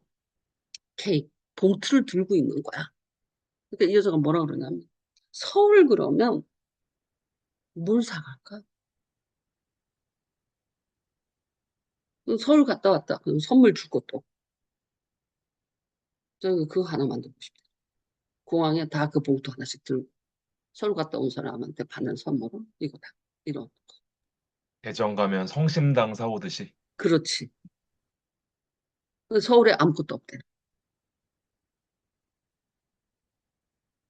케이크 봉투를 들고 있는 거야. 그러니까 이 여자가 뭐라 그러냐면 서울 그러면 뭘 사갈까? 그럼 서울 갔다 왔다. 그럼 선물 줄 것도 없고. 저는 그거 하나 만들고 싶다. 공항에 다 그 봉투 하나씩 들고 서울 갔다 온 사람한테 받는 선물은 이거다. 이런. 대전 가면 성심당 사오듯이. 그렇지. 근데 서울에 아무것도 없대.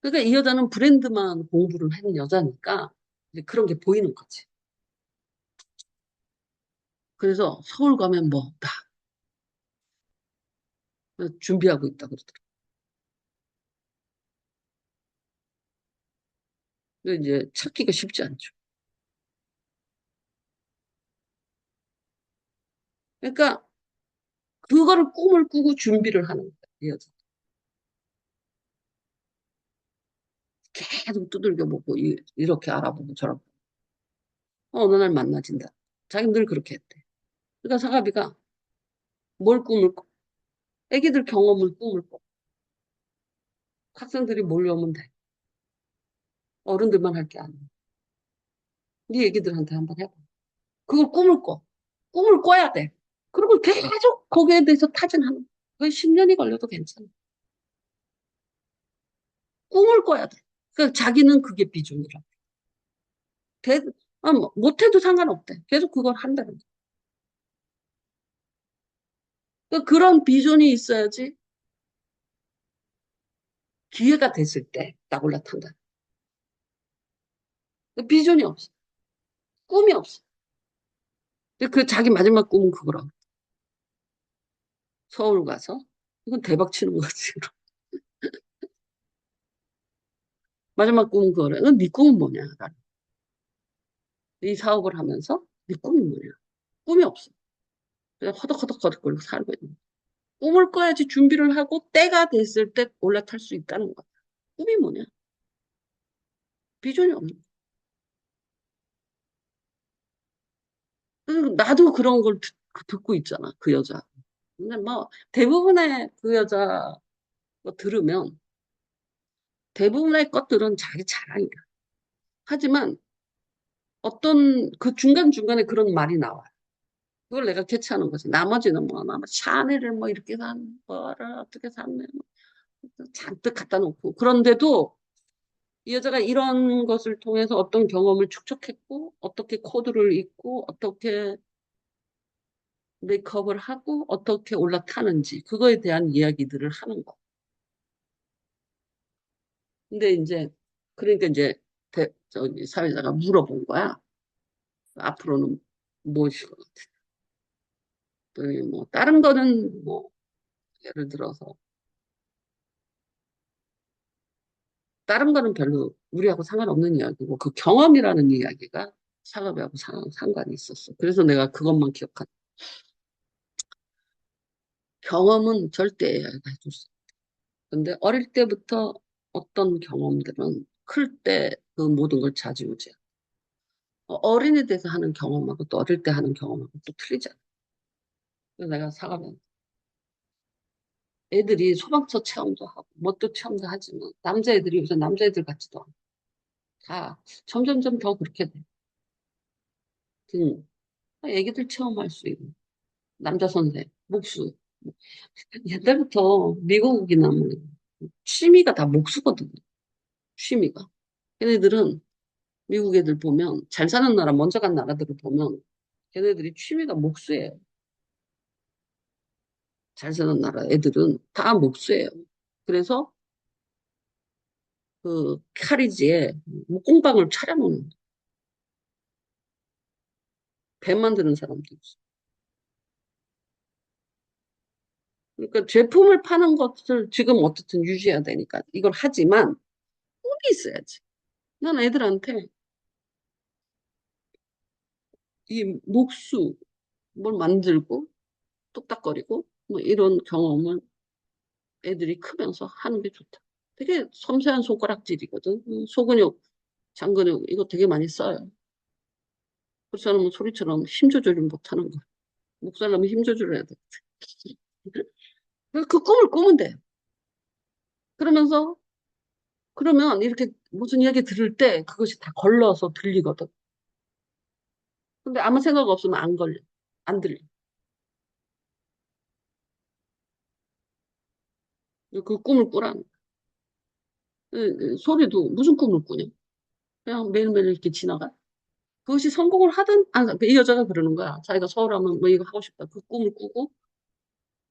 그러니까 이 여자는 브랜드만 공부를 한 여자니까 이제 그런 게 보이는 거지. 그래서 서울 가면 뭐 다 준비하고 있다 그러더라고. 근데 이제 찾기가 쉽지 않죠. 그러니까 그거를 꿈을 꾸고 준비를 하는 거야, 이 여자. 계속 두들겨 보고 이렇게 알아보고 저렇게. 어느 날 만나진다. 자기는 늘 그렇게 했대. 그러니까 사가비가 뭘 꿈을 꿔? 애기들 경험을 꿈을 꿔. 학생들이 몰려오면 돼. 어른들만 할 게 아니야. 네 애기들한테 한번 해봐. 그걸 꿈을 꿔. 꿈을 꿔야 돼. 그리고 계속 거기에 대해서 타진하는 거야. 그게 10년이 걸려도 괜찮아. 꿈을 꿔야 돼. 그러니까 자기는 그게 비전이라. 돼, 못해도 상관없대. 계속 그걸 한다는 거야. 그러니까 그런 비전이 있어야지 기회가 됐을 때 딱 올라탄다. 비전이 없어. 꿈이 없어. 근데 그 자기 마지막 꿈은 그거라고. 서울 가서 이건 대박 치는 거지. 마지막 꿈은 그거래. 네 꿈은 뭐냐? 이 사업을 하면서 네 꿈이 뭐냐? 꿈이 없어. 그냥 허덕허덕거리고 살고 있는 거야. 꿈을 꿔야지 준비를 하고 때가 됐을 때 올라탈 수 있다는 거야. 꿈이 뭐냐? 비전이 없는 거야. 그래서 나도 그런 걸 듣고 있잖아. 그 여자. 근데 뭐 대부분의 그 여자 거 들으면 대부분의 것들은 자기 자랑이야. 하지만 어떤 그 중간중간에 그런 말이 나와요. 그걸 내가 캐치하는 거지. 나머지는 뭐, 아마 샤넬을 뭐 이렇게 산 거를 어떻게 샀네. 뭐 잔뜩 갖다 놓고. 그런데도 이 여자가 이런 것을 통해서 어떤 경험을 축적했고, 어떻게 코드를 읽고, 어떻게 메이크업을 하고, 어떻게 올라타는지, 그거에 대한 이야기들을 하는 거. 근데 이제, 그러니까 이제, 저기 사회자가 물어본 거야. 앞으로는 무엇일 것 같아? 그랬더니 뭐, 다른 거는 뭐, 예를 들어서, 다른 거는 별로 우리하고 상관없는 이야기고, 그 경험이라는 이야기가 사업하고 상관이 있었어. 그래서 내가 그것만 기억하지. 경험은 절대 AI가 해줄 수 없어. 근데 어릴 때부터 어떤 경험들은 클 때 그 모든 걸 좌지우지야. 어린이 돼서 하는 경험하고 또 어릴 때 하는 경험하고 또 틀리잖아. 그래서 내가 사과면 애들이 소방서 체험도 하고 뭣도 체험도 하지만 남자애들이 요새 남자애들 같지도 않아. 다 점점점 더 그렇게 돼. 애기들 체험할 수 있는 남자 선생, 목수. 옛날부터 미국이나 뭐 취미가 다 목수거든. 취미가. 걔네들은 미국 애들 보면 잘 사는 나라 먼저 간 나라들을 보면 걔네들이 취미가 목수예요. 잘 사는 나라 애들은 다 목수예요. 그래서 그 카리지에 목공방을 차려놓는 거예요. 배 만드는 사람도 있어. 그러니까 제품을 파는 것을 지금 어떻든 유지해야 되니까 이걸 하지만 꿈이 있어야지. 난 애들한테 이 목수 뭘 만들고 뚝딱거리고 뭐 이런 경험을 애들이 크면서 하는 게 좋다. 되게 섬세한 손가락질이거든. 소근육, 장근육 이거 되게 많이 써요. 그렇지 않으면 소리처럼 힘 조절을 못하는 거야. 목사라면 힘 조절을 해야 돼. 그 꿈을 꾸면 돼. 그러면서 그러면 이렇게 무슨 이야기 들을 때 그것이 다 걸러서 들리거든. 근데 아무 생각 없으면 안 걸려. 안 들려. 그 꿈을 꾸라는 거야. 소리도 무슨 꿈을 꾸냐. 그냥 매일매일 이렇게 지나가. 그것이 성공을 하든, 이 여자가 그러는 거야. 자기가 서울 하면 뭐 이거 하고 싶다. 그 꿈을 꾸고,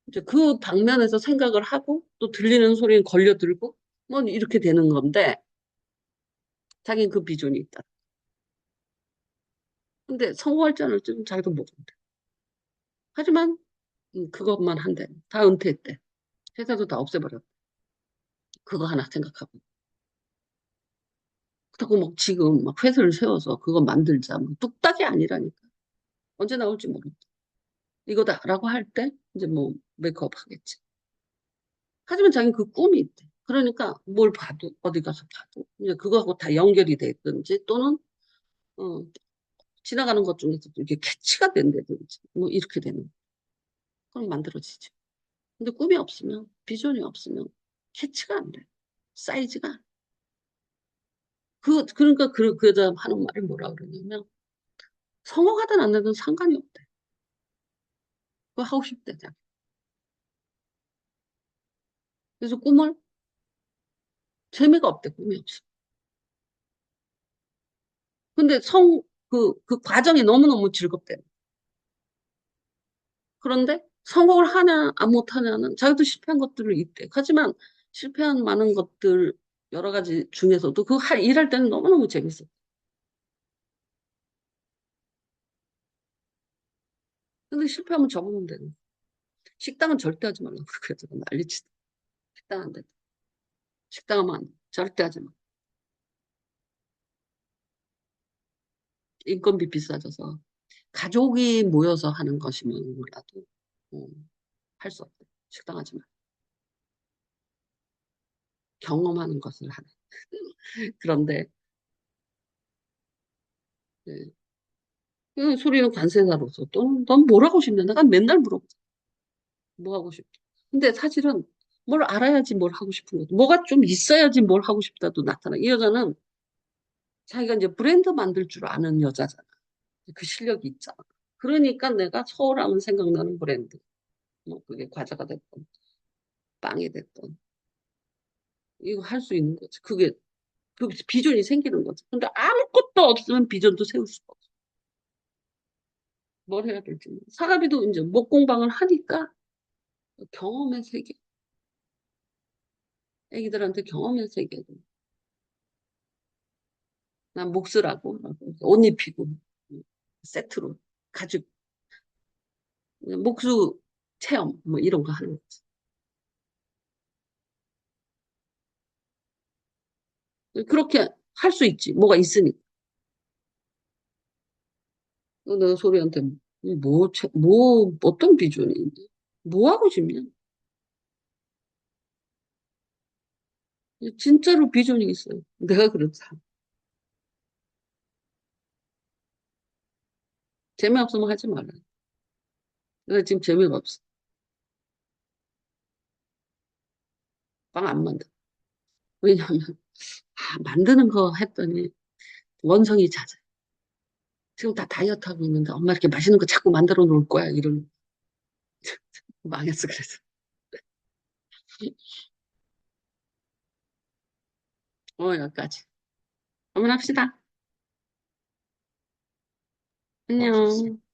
이제 그 방면에서 생각을 하고, 또 들리는 소리는 걸려들고, 뭐 이렇게 되는 건데, 자기는 그 비전이 있다. 근데 성공할지 안 할지는 자기도 모른대. 하지만, 그것만 한대. 다 은퇴했대. 회사도 다 없애버렸대. 그거 하나 생각하고. 그렇다고 막 지금 막 회사를 세워서 그거 만들자. 뭐 뚝딱이 아니라니까. 언제 나올지 모른다. 이거다라고 할 때, 이제 뭐 메이크업 하겠지. 하지만 자기는 그 꿈이 있대. 그러니까 뭘 봐도 어디 가서 봐도 이제 그거하고 다 연결이 됐든지 또는 어, 지나가는 것 중에서 이게 캐치가 된다든지 뭐 이렇게 되는 그럼 만들어지죠. 근데 꿈이 없으면 비전이 없으면 캐치가 안 돼. 사이즈가 안 돼. 그러니까 그 여자 하는 말이 뭐라 그러냐면 성공하든 안 하든 상관이 없대. 그거 하고 싶대. 자기. 그래서 꿈을 재미가 없대. 꿈이 없어. 근데 그 과정이 너무너무 즐겁대. 그런데 성공을 하냐, 안 못하냐는 자기도 실패한 것들을 있대. 하지만 실패한 많은 것들, 여러 가지 중에서도 일할 때는 너무너무 재밌어. 근데 실패하면 접으면 되는. 식당은 절대 하지 말라고 그래서 난리치다. 식당 안 돼. 식당 하면 안 돼. 절대 하지 마. 인건비 비싸져서. 가족이 모여서 하는 것이면 몰라도, 어, 할 수 없대. 식당 하지 마. 경험하는 것을 하는. 그런데, 예. 그 소리는 관세사로서, 넌 뭘 하고 싶냐? 내가 맨날 물어보뭐 하고 싶어? 근데 사실은 뭘 알아야지 뭘 하고 싶은 거죠. 뭐가 좀 있어야지 뭘 하고 싶다도 나타나. 이 여자는 자기가 이제 브랜드 만들 줄 아는 여자잖아. 그 실력이 있잖아. 그러니까 내가 서울하면 생각나는 브랜드. 뭐 그게 과자가 됐던, 빵이 됐던. 이거 할 수 있는 거지. 그 비전이 생기는 거지. 근데 아무것도 없으면 비전도 세울 수가 없어. 뭘 해야 될지. 사가비도 이제 목공방을 하니까 경험의 세계. 애기들한테 경험의 세계. 난 목쓰라고 옷 입히고 세트로 가죽 목수 체험 뭐 이런 거 하는 거지. 그렇게 할 수 있지. 뭐가 있으니까. 내가 소리한테 어떤 비전이 있는데? 뭐 하고 싶냐? 진짜로 비전이 있어요. 내가 그렇다. 재미없으면 하지 말아. 내가 지금 재미가 없어. 빵 안 만들어. 왜냐하면 만드는 거 했더니 원성이 잦아. 지금 다 다이어트 하고 있는데 엄마 이렇게 맛있는 거 자꾸 만들어 놓을 거야. 이런 망했어 그래서. 여기까지. 한번 합시다. 수고하셨습니다. 안녕.